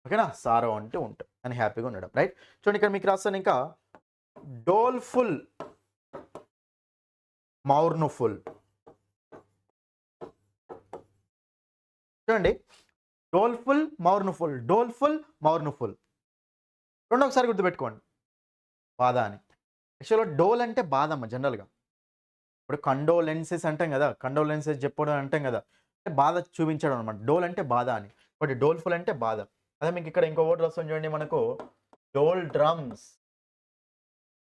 ఓకేనా? సారో అంటూ ఉంటాం. అని హ్యాపీగా ఉండడం. రైట్? చూడండి ఇక్కడ మీకు రాస్తాను ఇంకా డోల్‌ఫుల్, మౌర్న్‌ఫుల్. చూడండి డోల్‌ఫుల్, మౌర్న్‌ఫుల్. డోల్‌ఫుల్, మౌర్న్‌ఫుల్. రెండు ఒకసారి గుర్తుపెట్టుకోండి. బాధ అని. యాక్చువల్‌గా డోల్ అంటే బాధమ్మ జనరల్‌గా. ఇప్పుడు కండోలెన్సెస్ అంటాం కదా! కండోలెన్సెస్ చెప్పడం అంటాం కదా! అంటే బాధ చూపించడం అనమాట. డోల్ అంటే బాధ అని. బట్ డోల్‌ఫుల్ అంటే బాధ. అదే మీకు ఇక్కడ ఇంకో వర్డ్ రాస్తాను చూడండి మనకు డోల్ డ్రమ్స్.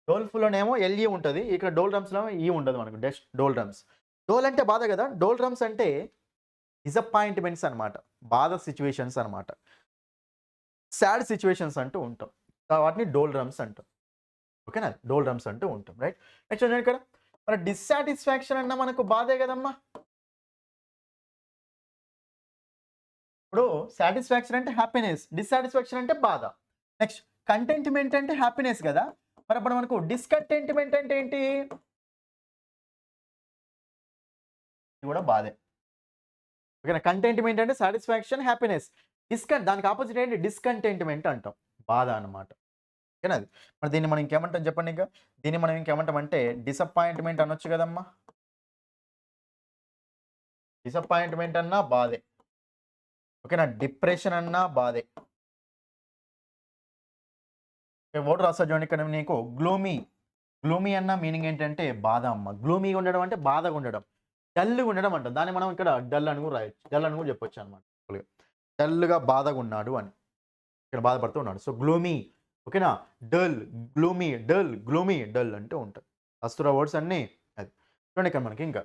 డోల్‌ఫుల్‌లోనేమో ఎల్‌ఈ ఉంటది. ఇక్కడ డోల్ డ్రమ్స్‌లో ఈ ఉండదు మనకు. Just Dol drums. డోల్ అంటే బాధ కదా! డోల్ డ్రమ్స్ అంటే డిసప్పాయింట్‌మెంట్స్ అనమాట. బాధ సిట్యుయేషన్స్ అనమాట. సాడ్ సిట్యుయేషన్స్ అంటూ ఉంటాం. వాటిని డోల్ డ్రమ్స్ అంటాం. ఓకేనా? డోల్ డ్రమ్స్ అంటూ ఉంటాం. రైట్? నెక్స్ట్ చూడండి ఇక్కడ మన డిస్సాటిస్ఫాక్షన్ అన్నా మనకు బాధే కదమ్మా! ఇప్పుడు సాటిస్ఫాక్షన్ అంటే హ్యాపీనెస్. డిస్సాటిస్ఫాక్షన్ అంటే బాధ. నెక్స్ట్ కంటెంట్‌మెంట్ అంటే హ్యాపీనెస్ కదా! మరి అప్పుడు మనకు డిస్‌కంటెంట్‌మెంట్ అంటే ఏంటి? ఇది కూడా బాధే. ఓకేనా? కంటెంట్‌మెంట్ అంటే సాటిస్ఫాక్షన్, హ్యాపీనెస్. దానికి అపోజిట్ ఏంటి? డిస్‌కంటెంట్‌మెంట్ అంటాం. బాధ అన్నమాట. ఓకేనా అది. మరి దీన్ని మనం ఇంకేమంటాం చెప్పండి ఇంకా? దీన్ని మనం ఇంకేమంటామంటే డిసప్పాయింట్‌మెంట్ అనొచ్చు కదమ్మా! డిసప్పాయింట్‌మెంట్ అన్నా బాధే. ఓకేనా? డిప్రెషన్ అన్నా బాధే. వర్డ్ రాస్తా చూడండి ఇక్కడ నీకు గ్లూమీ. గ్లూమీ అన్న మీనింగ్ ఏంటంటే బాధ అమ్మ. గ్లూమీగా ఉండడం అంటే బాధగా ఉండడం. డల్‌గా ఉండడం అంటాం. దాన్ని మనం ఇక్కడ డల్ అని కూడా రాయొచ్చు. డల్ అని కూడా చెప్పొచ్చు అనమాట. డల్‌గా బాధగా ఉన్నాడు అని. ఇక్కడ బాధపడుతూ ఉన్నాడు. So gloomy. ఓకేనా? Dull, gloomy, dull, gloomy, dull అంటూ ఉంటాయి. వస్తున్న వర్డ్స్ అన్నీ అది. చూడండి ఇక్కడ మనకి ఇంకా.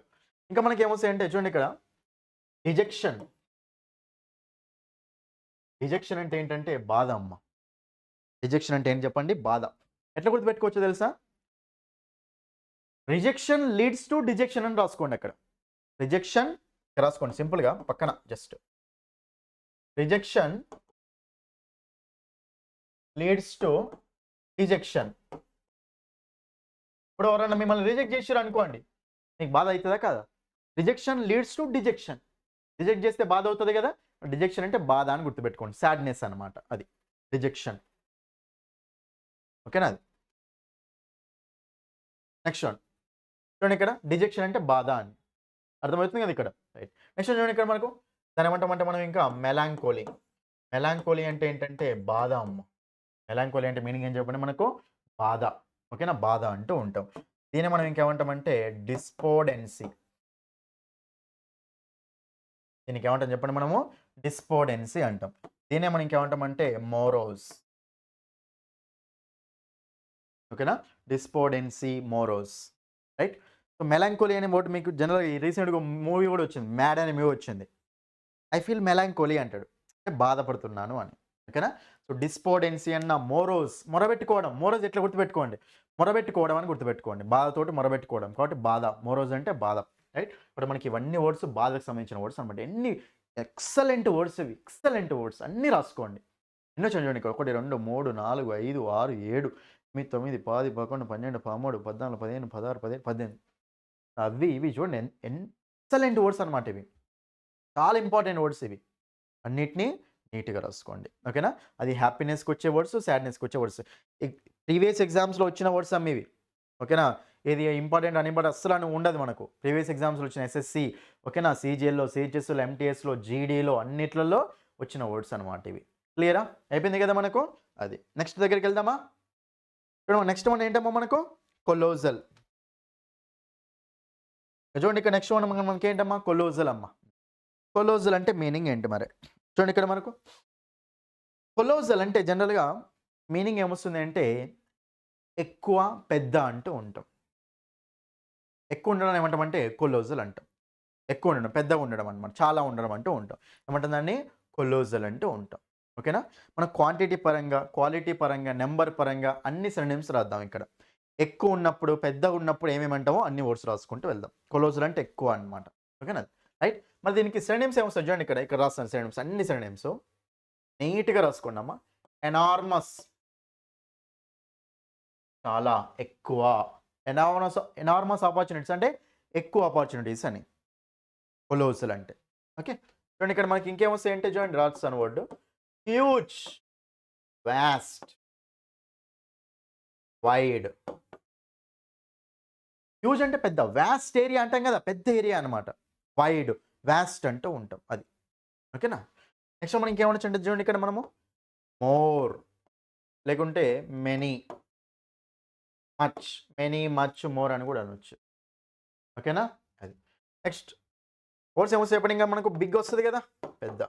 ఇంకా మనకి ఏమొస్తాయంటే చూడండి ఇక్కడ రిజెక్షన్. రిజెక్షన్ అంటే ఏంటంటే బాధ అమ్మ. రిజెక్షన్ అంటే ఏంటి చెప్పండి? బాధ. ఎట్లా గుర్తుపెట్టుకోవచ్చో తెలుసా? రిజెక్షన్ లీడ్స్ టు డిజెక్షన్ అని రాసుకోండి అక్కడ. రిజెక్షన్ రాసుకోండి సింపుల్‌గా పక్కన just. Rejection leads to dejection. ఇప్పుడు ఎవరైనా మిమ్మల్ని రిజెక్ట్ చేసిర్రు అనుకోండి. మీకు బాధ అయితదా కాదా? Rejection leads to dejection. Reject చేస్తే బాధ అవుతది కదా! డిజెక్షన్ అంటే బాధ అని గుర్తుపెట్టుకోండి. సాడ్‌నెస్ అన్నమాట అది. రిజెక్షన్. ఓకేనా అది. నెక్స్ట్ వన్ చూడండి ఇక్కడ డిజెక్షన్ అంటే బాధ అని అర్థమవుతుంది కదా ఇక్కడ. రైట్. నెక్స్ట్ చూడండి ఇక్కడ మనకు దాని ఏమంటామంటే మనం ఇంకా మెలాంకోలీ. మెలాంకోలీ అంటే ఏంటంటే బాధ అమ్మ. మెలాంకోలీ అంటే మీనింగ్ ఏం చెప్పండి మనకు బాధ. ఓకేనా, బాధ అంటూ ఉంటాం. దీన్ని మనం ఇంకేమంటామంటే డిస్పోడెన్సీ. దీనికి ఏమంటాం చెప్పండి మనము డిస్పోడెన్సీ అంటాం. దీన్నే మనం ఇంకేమంటామంటే మోరోస్. ఓకేనా, డిస్పోడెన్సీ మోరోస్. రైట్. సో మెలాంకోలీ అనే వర్డ్ మీకు జనరల్గా రీసెంట్గా మూవీ కూడా వచ్చింది, మ్యాడ్ అనే మూవీ వచ్చింది. ఐ ఫీల్ మెలాంకోలీ అంటాడు, అంటే బాధపడుతున్నాను అని. ఓకేనా. సో డిస్పోడెన్సీ అన్న మోరోస్, మొరబెట్టుకోవడం. మోరోస్ ఎట్లా గుర్తుపెట్టుకోండి, మొరబెట్టుకోవడం అని గుర్తుపెట్టుకోండి. బాధతోటి మొరబెట్టుకోవడం కాబట్టి బాధ. మోరోస్ అంటే బాధ. రైట్. ఇప్పుడు మనకి ఇవన్నీ వర్డ్స్ బాధకు సంబంధించిన వర్డ్స్ అనమాట. ఎన్ని ఎక్సలెంట్ వర్డ్స్ ఇవి, ఎక్సలెంట్ వర్డ్స్ అన్నీ రాసుకోండి. ఎన్నో చూడండి, 1 2 3 4 5 6 7 8 9 10 11 12 13 14 15 16 17 18 అవి ఇవి చూడండి ఎక్సలెంట్ వర్డ్స్ అనమాట ఇవి. చాలా ఇంపార్టెంట్ వర్డ్స్ ఇవి. అన్నిటినీ నీట్‌గా రాసుకోండి. ఓకేనా. అది హ్యాపీనెస్‌కి వచ్చే వర్డ్స్, సాడ్‌నెస్‌కి వచ్చే వర్డ్స్. ప్రీవియస్ ఎగ్జామ్స్‌లో వచ్చిన వర్డ్స్ అమ్మ ఇవి. ఓకేనా. ఇది ఇంపార్టెంట్ అన్‌ఇంపార్టెంట్ అస్సలు అని ఉండదు మనకు. ప్రీవియస్ ఎగ్జామ్స్‌లో వచ్చిన ఎస్ఎస్‌సి, ఓకేనా, సీజీఎల్‌లో, సీహెచ్ఎస్‌లో, ఎంటీఎస్‌లో, జీడీలో అన్నిట్లలో వచ్చిన వర్డ్స్ అనమాట ఇవి. క్లియరా? అయిపోయింది కదా మనకు. అది నెక్స్ట్ దగ్గరికి వెళ్దామా. చూడండి నెక్స్ట్ వన్ ఏంటమ్మా మనకు కొలోజల్. చూడండి ఇక్కడ నెక్స్ట్ వన్ మనకి ఏంటమ్మా కొలోజల్ అమ్మ. కొలోజల్ అంటే మీనింగ్ ఏంటి మరి చూడండి ఇక్కడ మనకు. కొలోజల్ అంటే జనరల్గా మీనింగ్ ఏమొస్తుంది అంటే ఎక్కువ, పెద్ద అంటూ ఉంటాం. ఎక్కువ ఉండడం ఏమంటామంటే కొలోజల్ అంటాం. ఎక్కువ ఉండడం, పెద్దగా ఉండడం అనమాట, చాలా ఉండడం అంటూ ఉంటాం. ఏమంటాం దాన్ని కొలోజల్ అంటూ ఉంటాం. ఓకేనా. మన క్వాంటిటీ పరంగా, క్వాలిటీ పరంగా, నెంబర్ పరంగా అన్ని సినోనిమ్స్ రాద్దాం ఇక్కడ. ఎక్కువ ఉన్నప్పుడు, పెద్దగా ఉన్నప్పుడు ఏమేమంటామో అన్ని వర్డ్స్ రాసుకుంటూ వెళ్దాం. కొలోజల్ అంటే ఎక్కువ అనమాట. ఓకేనా. రైట్. మరి దీనికి సినోనిమ్స్ ఏమొస్తాయి చూడండి ఇక్కడ. ఇక్కడ రాస్తాను సినోనిమ్స్, అన్ని సినోనిమ్స్ నీట్‌గా రాసుకోండి అమ్మా. ఎనార్మస్ చాలా ఎక్కువ. ఎనార్మస్ ఆపర్చునిటీస్ అంటే ఎక్కువ ఆపర్చునిటీస్ అని కొలోసల్ అంటే. ఓకే. చూడండి ఇక్కడ మనకి ఇంకేమొస్తాయి అంటే చూడండి రాస్తాను word huge, vast, wide. Huge అంటే పెద్ద, వాస్ట్ ఏరియా అంటాం కదా, పెద్ద ఏరియా అనమాట. వైడ్, వాస్ట్ అంటూ ఉంటాం అది. ఓకేనా. నెక్స్ట్ మనం ఇంకేమనొచ్చు అంటే చూడండి ఇక్కడ మనము మోర్, లేకుంటే many, much. Many, much, more అని కూడా అనొచ్చు. ఓకేనా. అది నెక్స్ట్ వర్డ్స్ ఏమొస్తాయి చెప్పండి. ఇంకా మనకు బిగ్ వస్తుంది కదా, పెద్ద,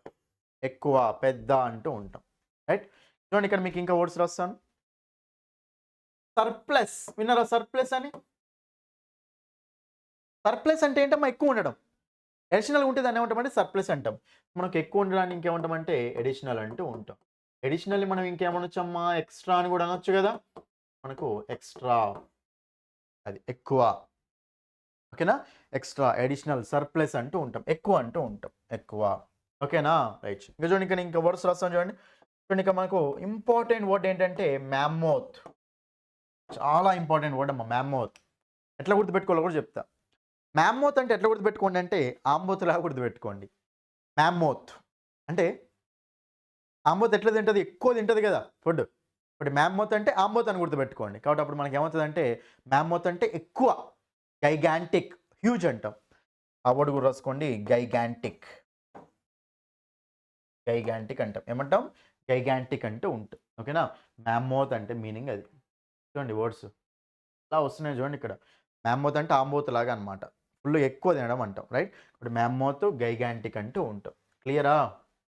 ఎక్కువ, పెద్ద అంటూ ఉంటాం. రైట్. చూడండి ఇక్కడ మీకు ఇంకా వర్డ్స్ రాస్తాను. సర్ప్లస్, విన్నారా సర్ప్లస్ అని. సర్ప్లస్ అంటే ఏంటమ్మా ఎక్కువ ఉండడం. అడిషనల్ ఉంటే దాన్ని ఏమంటామంటే సర్ప్లస్ అంటాం. మనకు ఎక్కువ ఉండడానికి ఇంకేమంటామంటే ఎడిషనల్ అంటూ ఉంటాం. ఎడిషనల్లీ మనం ఇంకేమనొచ్చమ్మా ఎక్స్ట్రా అని కూడా అనొచ్చు కదా. మనకు ఎక్స్ట్రా, అది ఎక్కువ. ఓకేనా. ఎక్స్ట్రా, ఎడిషనల్, సర్ప్లస్ అంటూ ఉంటాం, ఎక్కువ అంటూ ఉంటాం, ఎక్కువ. ఓకేనా. రైట్. ఇంకా చూడండి ఇంకా వర్డ్స్ రాస్తాను చూడండి. చూడండి ఇక్కడ మనకు ఇంపార్టెంట్ వర్డ్ ఏంటంటే మ్యామ్మోత్. చాలా ఇంపార్టెంట్ వర్డ్ అమ్మ మ్యామ్మోత్. ఎట్లా గుర్తుపెట్టుకోవాలో కూడా చెప్తా. మ్యామ్మోత్ అంటే ఎట్లా గుర్తుపెట్టుకోండి అంటే ఆంబోతులాగా గుర్తుపెట్టుకోండి. మ్యామ్మోత్ అంటే ఆంబోత్ ఎట్లా తింటుంది, ఎక్కువ తింటుంది కదా ఫుడ్. ఇప్పుడు మ్యామ్మోత్ అంటే ఆంబోత్ అని గుర్తుపెట్టుకోండి. కాబట్టి అప్పుడు మనకి ఏమవుతుందంటే మ్యామ్మోత్ అంటే ఎక్కువ, గైగాంటిక్, హ్యూజ్ అంటాం. ఆ వర్డ్ కూడా రాసుకోండి, గైగాంటిక్. గైగాంటిక్ అంటాం. ఏమంటాం గైగాంటిక్ అంటూ ఉంటుంది. ఓకేనా. మ్యామ్మోత్ అంటే మీనింగ్ అది. చూడండి వర్డ్స్ అలా వస్తున్నాయి చూడండి ఇక్కడ. మ్యామ్మోత్ అంటే ఆంబోత్ లాగా అనమాట, ఫుల్ ఎక్కువ తినడం అంటాం. రైట్. ఇప్పుడు మ్యామ్మోత్, గైగాంటిక్ అంటూ ఉంటాం. క్లియరా.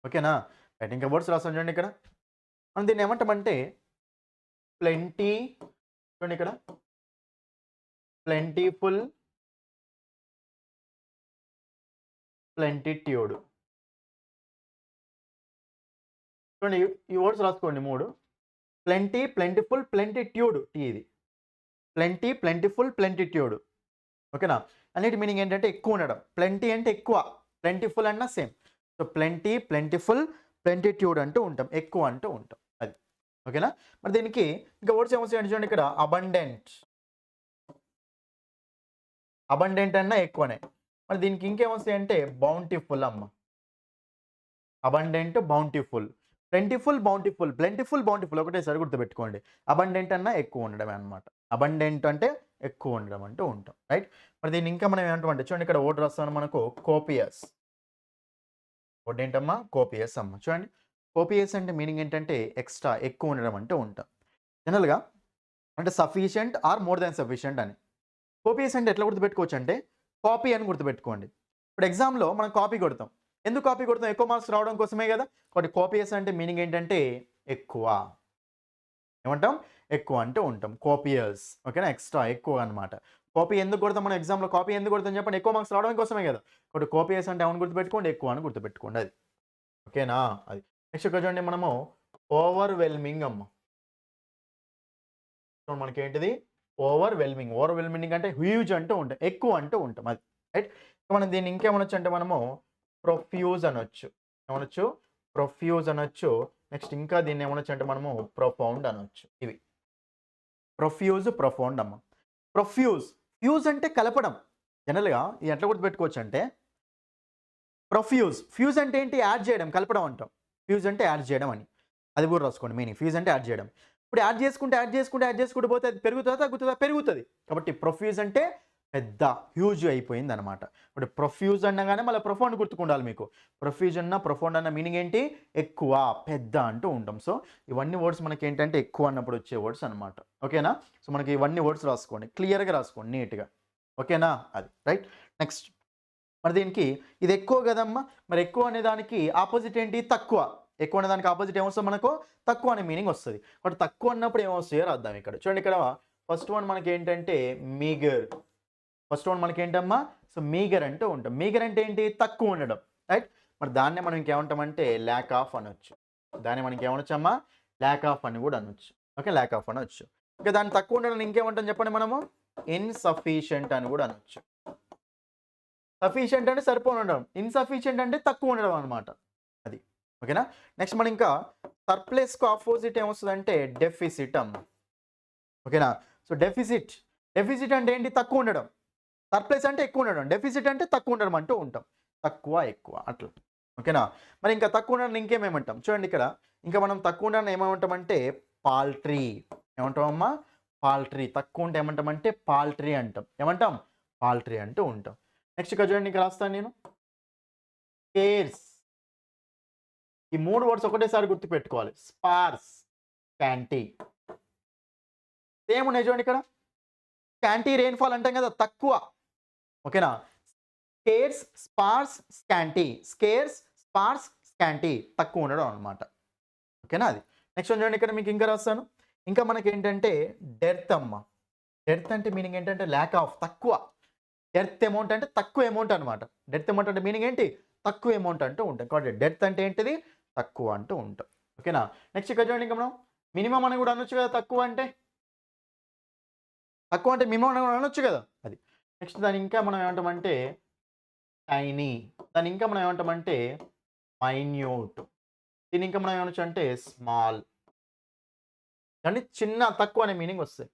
ఓకేనా. రైట్. ఇంకా వర్డ్స్ రాస్తాం చూడండి ఇక్కడ. మనం దీన్ని ఏమంటామంటే ప్లెంటీ. చూడండి ఇక్కడ ప్లెంటీఫుల్, ప్లెంటిట్యూడ్. చూడండి ఈ వర్డ్స్ రాసుకోండి 3. Plenty, plentiful, plentitude. ఇది ప్లెంటీ, ప్లెంటిఫుల్, ప్లెంటిట్యూడ్. ఓకేనా. అన్నిటి మీనింగ్ ఏంటంటే ఎక్కువ ఉండడం. ప్లెంటీ అంటే ఎక్కువ, ప్లెంటిఫుల్ అన్నా సేమ్. సో ప్లెంటీ, ప్లెంటిఫుల్, ప్లెంటిట్యూడ్ అంటూ ఉంటాం, ఎక్కువ అంటూ ఉంటాం అది. ఓకేనా. మరి దీనికి ఇంకా వర్డ్స్ ఏమొస్తాయంటే చూడండి ఇక్కడ అబండెంట్. అబండెంట్ అన్నా ఎక్కువనే. మరి దీనికి ఇంకేమొస్తాయి అంటే బౌంటిఫుల్ అమ్మ. Abundant, bountiful. Plentiful, bountiful, plentiful, bountiful ఒకటేసారి గుర్తుపెట్టుకోండి. అబండెంట్ అన్నా ఎక్కువ ఉండడమే అనమాట. అబండెంట్ అంటే ఎక్కువ ఉండడం అంటూ ఉంటాం, రైట్? మరి దీన్ని ఇంకా మనం ఏమంటామంటే చూడండి, ఇక్కడ వర్డ్ రాస్తాను మనకు కోపియస్. వర్డ్ ఏంటమ్మా? కోపియస్ అమ్మ. చూడండి, కోపియస్ అంటే మీనింగ్ ఏంటంటే ఎక్స్ట్రా, ఎక్కువ ఉండడం అంటూ ఉంటాం. జనరల్‌గా అంటే sufficient are more than sufficient అని. కోపియస్ అంటే ఎట్లా గుర్తుపెట్టుకోవచ్చు అంటే కాపీ అని గుర్తుపెట్టుకోండి. ఇప్పుడు ఎగ్జామ్‌లో మనం కాపీ కొడతాం. ఎందుకు కాపీ కొడతాం? ఎక్కువ మార్క్స్ రావడం కోసమే కదా! కాబట్టి కోపియస్ అంటే మీనింగ్ ఏంటంటే ఎక్కువ. ఏమంటాం? ఎక్కువ అంటూ ఉంటాం. కోపియస్. ఓకేనా? ఎక్స్‌ట్రా, ఎక్కువ అన్నమాట. కాపీ ఎందుకు కొడతాం మనం ఎగ్జామ్‌లో? కాపీ ఎందుకు కొడతాం చెప్పండి? ఎక్కువ మార్క్స్ రావడం కోసమే కదా! కాబట్టి కోపియస్ అంటే ఏమని గుర్తుపెట్టుకోండి? ఎక్కువ అని గుర్తుపెట్టుకోండి అది. ఓకేనా? అది. నెక్స్ట్ ఇక్కడ చూడండి మనము ఓవర్‌వెల్మింగ్ అమ్మ. సో మనకేంటిది? ఓవర్‌వెల్మింగ్. ఓవర్‌వెల్మింగ్ అంటే హ్యూజ్ అంటూ ఉంటాం. ఎక్కువ అంటూ ఉంటాం అది. రైట్? మనం దీన్ని ఇంకేమనొచ్చు అంటే మనము ప్రొఫ్యూజ్ అనొచ్చు. ఏమనొచ్చు? ప్రొఫ్యూజ్ అనొచ్చు. నెక్స్ట్ ఇంకా దీన్ని ఏమనొచ్చు అంటే మనము ప్రొఫౌండ్ అనొచ్చు. ఇవి. ప్రొఫ్యూజ్, ప్రొఫౌండ్ అమ్మ. ప్రొఫ్యూజ్. ఫ్యూజ్ అంటే కలపడం. జనరల్‌గా ఇది ఎట్లా గుర్తుపెట్టుకోవచ్చంటే ప్రొఫ్యూజ్. ఫ్యూజ్ అంటే ఏంటి? యాడ్ చేయడం, కలపడం అంటాం. ఫ్యూజ్ అంటే యాడ్ చేయడం అని. అది కూడా రాసుకోండి మీనింగ్. ఫ్యూజ్ అంటే యాడ్ చేయడం. ఇప్పుడు యాడ్ చేసుకుంటూ పోతే అది పెరుగుతదా? తగ్గుతదా? పెరుగుతది. కాబట్టి ప్రొఫ్యూజ్ అంటే పెద్ద, హ్యూజ్ అయిపోయిందనమాట. ఇప్పుడు ప్రొఫ్యూజ్ అనగానే మళ్ళీ ప్రొఫౌండ్ గుర్తుకుండాలి మీకు. ప్రొఫ్యూజ్ అన్న, ప్రొఫౌండ్ అన్న మీనింగ్ ఏంటి? ఎక్కువ, పెద్ద అంటూ ఉంటాం. సో ఇవన్నీ వర్డ్స్ మనకేంటంటే ఎక్కువ అన్నప్పుడు వచ్చే వర్డ్స్ అనమాట. ఓకేనా? సో మనకి ఇవన్నీ వర్డ్స్ రాసుకోండి. క్లియర్‌గా రాసుకోండి నీట్‌గా. ఓకేనా? అది. రైట్? నెక్స్ట్ మరి దీనికి ఇది ఎక్కువ కదమ్మా! మరి ఎక్కువ అనే దానికి ఆపోజిట్ ఏంటి? తక్కువ. ఎక్కువ అనే దానికి ఆపోజిట్ ఏమొస్తది మనకు? తక్కువ అనే మీనింగ్ వస్తది. బట్ తక్కువ అన్నప్పుడు ఏమొస్తాయో రాద్దాం ఇక్కడ. చూడండి ఇక్కడ ఫస్ట్ వన్ మనకేంటంటే మీగర్. ఫస్ట్ వన్ మనకేంటమ్మా? సో మీగర్ అంటూ ఉంటాం. మీగర్ అంటే ఏంటి? తక్కువ ఉండడం. రైట్? మరి దాన్నే మనం ఇంకేమంటామంటే ల్యాక్ ఆఫ్ అనొచ్చు. దాన్ని మనం ఇంకేమనొచ్చమ్మా? ల్యాక్ ఆఫ్ అని కూడా అనొచ్చు. ఓకే. ల్యాక్ ఆఫ్ అనొచ్చు. ఇంకా దాన్ని తక్కువ ఉండడాన్ని ఇంకేమంటాం చెప్పండి మనము? ఇన్‌సఫిషియంట్ అని కూడా అనొచ్చు. సఫిషియంట్ అంటే సరిపోనుండడం. ఇన్‌సఫిషియంట్ అంటే తక్కువ ఉండడం అనమాట. అది. ఓకేనా? నెక్స్ట్ మనం ఇంకా సర్ప్లస్‌కు అపోజిట్ ఏమొస్తదంటే డెఫిసిట్ అమ్మ. ఓకేనా? So deficit. డెఫిసిట్ అంటే ఏంటి? తక్కువ ఉండడం. సర్ప్లస్ అంటే ఎక్కువ ఉండడం. డెఫిసిట్ అంటే తక్కువ ఉండడం అంటూ ఉంటాం. తక్కువ, ఎక్కువ అట్లా. ఓకేనా? మరి ఇంకా తక్కువ ఉండడాన్ని ఇంకేమేమంటాం? చూడండి ఇక్కడ ఇంకా మనం తక్కువ ఉండడాన్ని ఏమేమంటామంటే పాల్ట్రీ. ఏమంటామమ్మా? పాల్ట్రీ. తక్కువ ఉంటే ఏమంటామంటే పాల్ట్రీ అంటాం. ఏమంటాం? పాల్ట్రీ అంటూ ఉంటాం. నెక్స్ట్ ఇక్కడ చూడండి ఇక్కడ రాస్తాను నేను. స్కేర్స్. ఈ 3 వర్డ్స్ ఒకటేసారి గుర్తుపెట్టుకోవాలి. Sparse, scanty. సేమ్ ఉన్నాయి చూడండి ఇక్కడ. స్కాంటీ రెయిన్‌ఫాల్ అంటాం కదా! తక్కువ. ఓకేనా? Scares, sparse, scanty. Scares, sparse, scanty. తక్కువ ఉండడం అన్నమాట. ఓకేనా అది. నెక్స్ట్ వన్ చూడండి ఇక్కడ మీకు ఇంకా రాస్తాను. ఇంకా మనకేంటంటే డెర్త్ అమ్మ. డెర్త్ అంటే మీనింగ్ ఏంటంటే ల్యాక్ ఆఫ్, తక్కువ. డెర్త్ అమౌంట్ అంటే తక్కువ అమౌంట్ అనమాట. డెర్త్ అమౌంట్ అంటే మీనింగ్ ఏంటి? తక్కువ అమౌంట్ అంటూ ఉంటాం. కాబట్టి డెర్త్ అంటే ఏంటిది? తక్కువ అంటూ ఉంటాం. ఓకేనా? నెక్స్ట్ ఇక్కడ చూడండి ఇంకా మనం మినిమమ్ అని కూడా అనొచ్చు కదా! తక్కువ అంటే. తక్కువ అంటే మినిమమ్ అని కూడా అనొచ్చు కదా! అది. నెక్స్ట్ దాన్ని ఇంకా మనం ఏమంటామంటే టైనీ. దాన్ని ఇంకా మనం ఏమంటామంటే మైన్యూట్. దీన్ని ఇంకా మనం ఏమనొచ్చు అంటే స్మాల్. అంటే చిన్న, తక్కువ అనే మీనింగ్ వస్తాయి.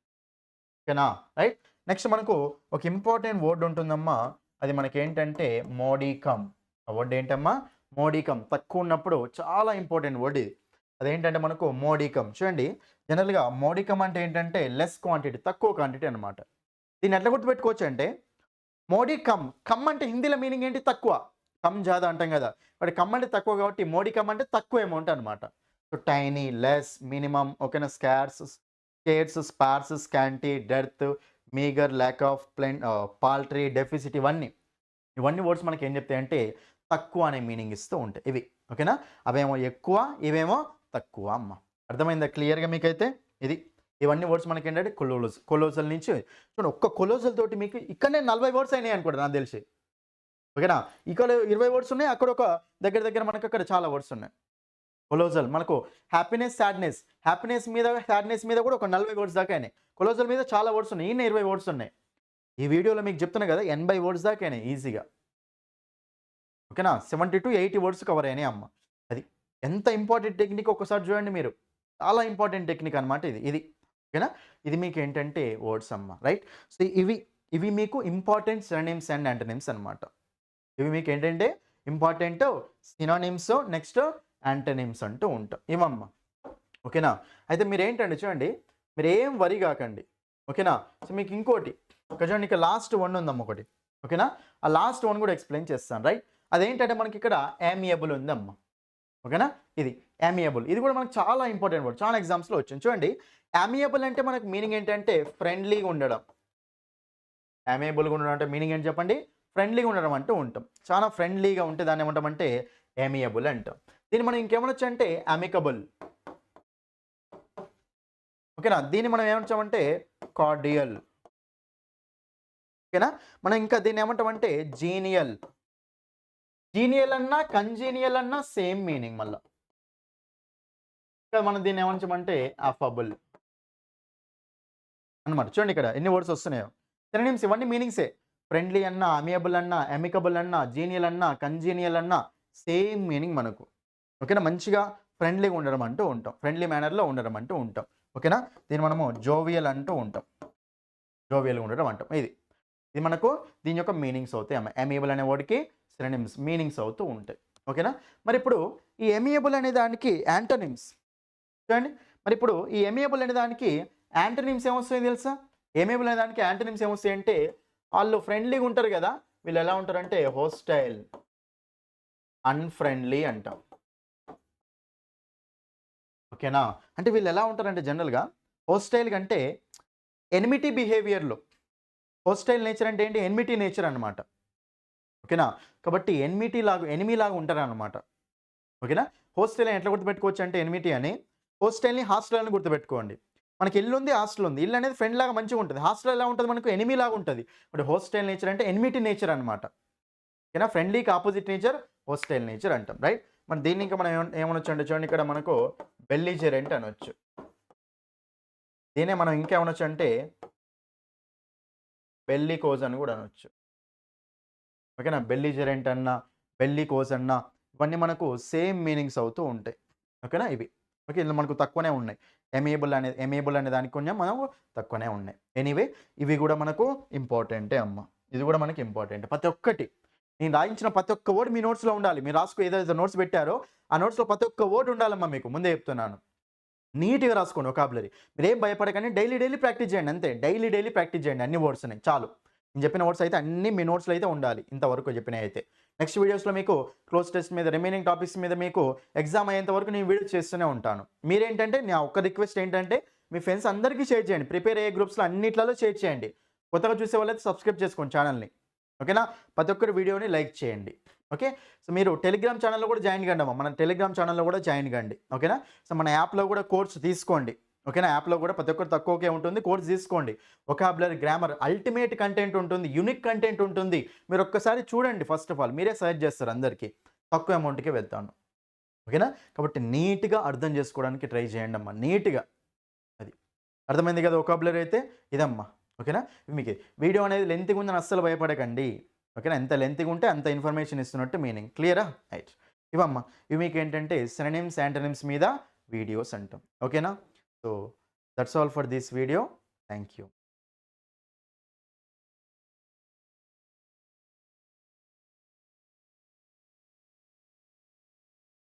ఓకేనా? రైట్? నెక్స్ట్ మనకు ఒక ఇంపార్టెంట్ వర్డ్ ఉంటుందమ్మా. అది మనకేంటంటే మోడికమ్. ఆ వర్డ్ ఏంటమ్మా? మోడికమ్. తక్కువ ఉన్నప్పుడు చాలా ఇంపార్టెంట్ వర్డ్ ఇది. అదేంటంటే మనకు మోడికమ్. చూడండి జనరల్‌గా మోడికమ్ అంటే ఏంటంటే లెస్ క్వాంటిటీ, తక్కువ క్వాంటిటీ అనమాట. దీన్ని ఎట్లా గుర్తుపెట్టుకోవచ్చు అంటే మోడికమ్. కమ్ అంటే హిందీలో మీనింగ్ ఏంటి? తక్కువ. కమ్ జాదా అంటాం కదా! మరి కమ్ అంటే తక్కువ కాబట్టి మోడికమ్ అంటే తక్కువ అమౌంట్ అనమాట. సో టైనీ, లెస్, మినిమమ్ ఓకేనా? Scares, sparse, scanty, dearth, meagre, lack of, poultry, deficit ఇవన్నీ వర్డ్స్ మనకి ఏం చెప్తాయంటే తక్కువ అనే మీనింగ్ ఇస్తూ ఉంటాయి ఇవి. ఓకేనా? అవేమో ఎక్కువ, ఇవేమో తక్కువ అమ్మ. అర్థమైందా క్లియర్‌గా మీకైతే? ఇది. ఇవన్నీ వర్డ్స్ మనకేంటంటే కొలోజల్ నుంచి చూడండి, ఒక్క కొలోజల్ తోటి మీకు ఇక్కడనే 40 వర్డ్స్ అయినాయి అనుకోండి నాకు తెలిసి. ఓకేనా? ఇక్కడ 20 వర్డ్స్ ఉన్నాయి. అక్కడ ఒక దగ్గర దగ్గర మనకు అక్కడ చాలా వర్డ్స్ ఉన్నాయి. కొలోజల్ మనకు హ్యాపీనెస్, సాడ్‌నెస్. హ్యాపీనెస్ మీద, సాడ్‌నెస్ మీద కూడా ఒక 40 వర్డ్స్ దాకా అయినాయి. కొలోజల్ మీద చాలా వర్డ్స్ ఉన్నాయి. ఈయన 20 వర్డ్స్ ఉన్నాయి. ఈ వీడియోలో మీకు చెప్తున్నా కదా! 80 వర్డ్స్ దాకా అయినాయి ఈజీగా. ఓకేనా? 70-80 వర్డ్స్ కవర్ అయినాయి అమ్మ. అది. ఎంత ఇంపార్టెంట్ టెక్నిక్ ఒక్కసారి చూడండి మీరు. చాలా ఇంపార్టెంట్ టెక్నిక్ అనమాట ఇది. ఓకేనా? ఇది మీకేంటంటే వర్డ్స్ అమ్మ. రైట్? సో ఇవి మీకు ఇంపార్టెంట్ సినోనిమ్స్ అండ్ యాంటోనిమ్స్ అనమాట. ఇవి మీకేంటంటే ఇంపార్టెంట్ సినోనిమ్స్, నెక్స్ట్ యాంటోనిమ్స్ అంటూ ఉంటాయి. ఇవమ్మ. ఓకేనా? అయితే మీరేంటంటే చూడండి, మీరేం వరి గాకండి. ఓకేనా? సో మీకు ఇంకోటి చూడండి, ఇక లాస్ట్ వన్ ఉందమ్మ ఒకటి. ఓకేనా? ఆ లాస్ట్ వన్ కూడా ఎక్స్‌ప్లెయిన్ చేస్తాను. రైట్? అదేంటంటే మనకి ఇక్కడ యామియబుల్ ఉందమ్మ. ఓకేనా? ఇది యామియబుల్. ఇది కూడా మనకు చాలా ఇంపార్టెంట్ వర్డ్. చాలా ఎగ్జామ్స్‌లో వచ్చింది. చూడండి, యామియబుల్ అంటే మనకు మీనింగ్ ఏంటంటే ఫ్రెండ్లీగా ఉండడం. యామియబుల్‌గా ఉండడం అంటే మీనింగ్ ఏంటి చెప్పండి? ఫ్రెండ్లీగా ఉండడం అంటూ ఉంటాం. చాలా ఫ్రెండ్లీగా ఉంటే దాన్ని ఏమంటామంటే యామియబుల్ అంటాం. దీన్ని మనం ఇంకేమనొచ్చు అంటే అమికబుల్. ఓకేనా? దీన్ని మనం ఏమంటామంటే కార్డియల్. ఓకేనా? మనం ఇంకా దీన్ని ఏమంటామంటే జీనియల్. జీనియల్ అన్నా, కంజీనియల్ అన్నా సేమ్ మీనింగ్ మళ్ళా. ఇంకా మనం దీన్ని ఏమంటామంటే అఫబుల్ అన్నమాట. చూడండి ఇక్కడ ఎన్ని వర్డ్స్ వస్తున్నాయో. సినోనిమ్స్ ఇవన్నీ మీనింగ్సే. ఫ్రెండ్లీ అన్నా, అమియబుల్ అన్నా, అమికబుల్ అన్నా, జీనియల్ అన్నా, కంజీనియల్ అన్నా సేమ్ మీనింగ్ మనకు. ఓకేనా? మంచిగా ఫ్రెండ్లీగా ఉండడం అంటూ ఉంటాం. ఫ్రెండ్లీ మేనర్‌లో ఉండడం అంటూ ఉంటాం. ఓకేనా? దీన్ని మనము జోవియల్ అంటూ ఉంటాం. జోవియల్‌గా ఉండడం అంటాం. ఇది మనకు దీని యొక్క మీనింగ్స్ అవుతాయి. అమియబుల్ అనే వర్డ్‌కి సినోనిమ్స్ మీనింగ్స్ అవుతూ ఉంటాయి. ఓకేనా? మరి ఇప్పుడు ఈ అమియబుల్ అనే దానికి యాంటోనిమ్స్ చూడండి. మరి ఇప్పుడు ఈ ఎమియబుల్ అనే దానికి యాంటోనిమ్స్ ఏమొస్తాయో తెలుసా? ఎమియబుల్ అనే దానికి యాంటోనిమ్స్ ఏమొస్తాయంటే ఆళ్ళు ఫ్రెండ్లీగా ఉంటారు గదా! వీళ్ళు ఎలా ఉంటారంటే హోస్టైల్, అన్‌ఫ్రెండ్లీ అంటాం. ఓకేనా? అంటే వీళ్ళు ఎలా ఉంటారంటే జనరల్‌గా హోస్టైల్‌గా అంటే ఎనిమిటీ బిహేవియర్‌లో. హోస్టైల్ నేచర్ అంటే ఏంటి? ఎనిమిటీ నేచర్ అన్నమాట. ఓకేనా? కాబట్టి ఎనిమీ లాగా ఉంటారన్నమాట. ఓకేనా? హోస్టైల్‌ని ఎట్లా గుర్తుపెట్టుకోవచ్చు అంటే ఎనిమిటీ అని హోస్టైల్‌ని, హాస్టల్ అని గుర్తుపెట్టుకోండి. మనకి ఇల్లుంది, హాస్టల్ ఉంది. ఇల్లు అనేది ఫ్రెండ్ లాగా మంచిగా ఉంటది. హాస్టల్ ఎలా ఉంటది మనకు? ఎనిమీ లాగా ఉంటది. బట్ హోస్టైల్ నేచర్ అంటే ఎనిమిటీ నేచర్ అన్నమాట. ఓకేనా? ఫ్రెండ్లీకి ఆపోజిట్ నేచర్ హోస్టైల్ నేచర్ అంటాం. రైట్? మరి దీన్ని ఇంకా మనం ఏమనొచ్చు అంటే చూడండి, ఇక్కడ మనకు బెల్లిజెరెంట్ అనొచ్చు. దీన్నే మనం ఇంకేమనొచ్చు అంటే బెల్లికోజ్ అని కూడా అనొచ్చు. ఓకేనా? బెల్లిజెరెంట్ అన్నా, బెల్లికోజ్ అన్నా ఇవన్నీ మనకు సేమ్ మీనింగ్స్ అవుతూ ఉంటాయి. ఓకేనా? ఇవి. ఓకే. ఇందులో మనకు తక్కువనే ఉన్నాయి. ఎమియబుల్ అనే దానికి కొంచెం మనకు తక్కువనే ఉన్నాయి. ఎనీవే ఇవి కూడా మనకు ఇంపార్టెంటే అమ్మ. ఇది కూడా మనకి ఇంపార్టెంట్. ప్రతి ఒక్కటి నేను రాయించిన ప్రతి ఒక్క వర్డ్ మీ నోట్స్‌లో ఉండాలి. మీరు ఏదైతే నోట్స్ పెట్టారో ఆ నోట్స్‌లో ప్రతి ఒక్క వర్డ్ ఉండాలమ్మా మీకు. ముందే చెప్తున్నాను. నీట్‌గా రాసుకోండి వొకాబులరీ. మీరేం భయపడకండి. డైలీ ప్రాక్టీస్ చేయండి అంతే. డైలీ ప్రాక్టీస్ చేయండి అన్ని వర్డ్స్‌ని చాలు. నేను చెప్పిన వర్డ్స్ అయితే అన్నీ మీ నోట్స్‌లో అయితే ఉండాలి. ఇంతవరకు చెప్పినయి అయితే. నెక్స్ట్ వీడియోస్‌లో మీకు క్లోజ్ టెస్ట్ మీద రిమైనింగ్ టాపిక్స్ మీద మీకు ఎగ్జామ్ అయ్యేంత వరకు నేను వీడియోస్ చేస్తూనే ఉంటాను. మీరేంటంటే నా ఒక్క రిక్వెస్ట్ ఏంటంటే మీ ఫ్రెండ్స్ అందరికీ షేర్ చేయండి. ప్రిపేర్ అయ్యే గ్రూప్స్‌లో అన్నిట్లలో షేర్ చేయండి. కొత్తగా చూసే వాళ్ళైతే సబ్స్క్రైబ్ చేసుకోండి ఛానెల్‌ని. ఓకేనా? ప్రతి ఒక్కరి వీడియోని లైక్ చేయండి. ఓకే. సో మీరు టెలిగ్రామ్ ఛానెల్‌లో కూడా జాయిన్ కండమ్మా. మన టెలిగ్రామ్ ఛానెల్‌లో కూడా జాయిన్ కండి. ఓకేనా? సో మన యాప్‌లో కూడా కోర్స్ తీసుకోండి. ఓకేనా? యాప్‌లో కూడా ప్రతి ఒక్కటి తక్కువకే ఉంటుంది. కోర్స్ తీసుకోండి. వొకాబులరీ, గ్రామర్, అల్టిమేట్ కంటెంట్ ఉంటుంది. యూనిక్ కంటెంట్ ఉంటుంది. మీరు ఒక్కసారి చూడండి ఫస్ట్ ఆఫ్ ఆల్. మీరే సజెస్ట్ చేస్తారు అందరికీ. తక్కువ అమౌంట్‌కే వెళ్తాను. ఓకేనా? కాబట్టి నీట్‌గా అర్థం చేసుకోవడానికి ట్రై చేయండమ్మా. నీట్‌గా. అది. అర్థమైంది కదా వొకాబులరీ అయితే? ఇదమ్మా. ఓకేనా? మీకు వీడియో అనేది లెంగ్త్‌గా ఉందని అస్సలు భయపడకండి. ఓకేనా? ఎంత లెంగ్త్‌గా ఉంటే అంత ఇన్ఫర్మేషన్ ఇస్తున్నట్టు మీనింగ్. క్లియరా? రైట్. ఇవమ్మా. ఇవి మీకేంటంటే సినోనిమ్స్, యాంటోనిమ్స్ మీద వీడియోస్ అంటాం. ఓకేనా? So that's all for this video. Thank you.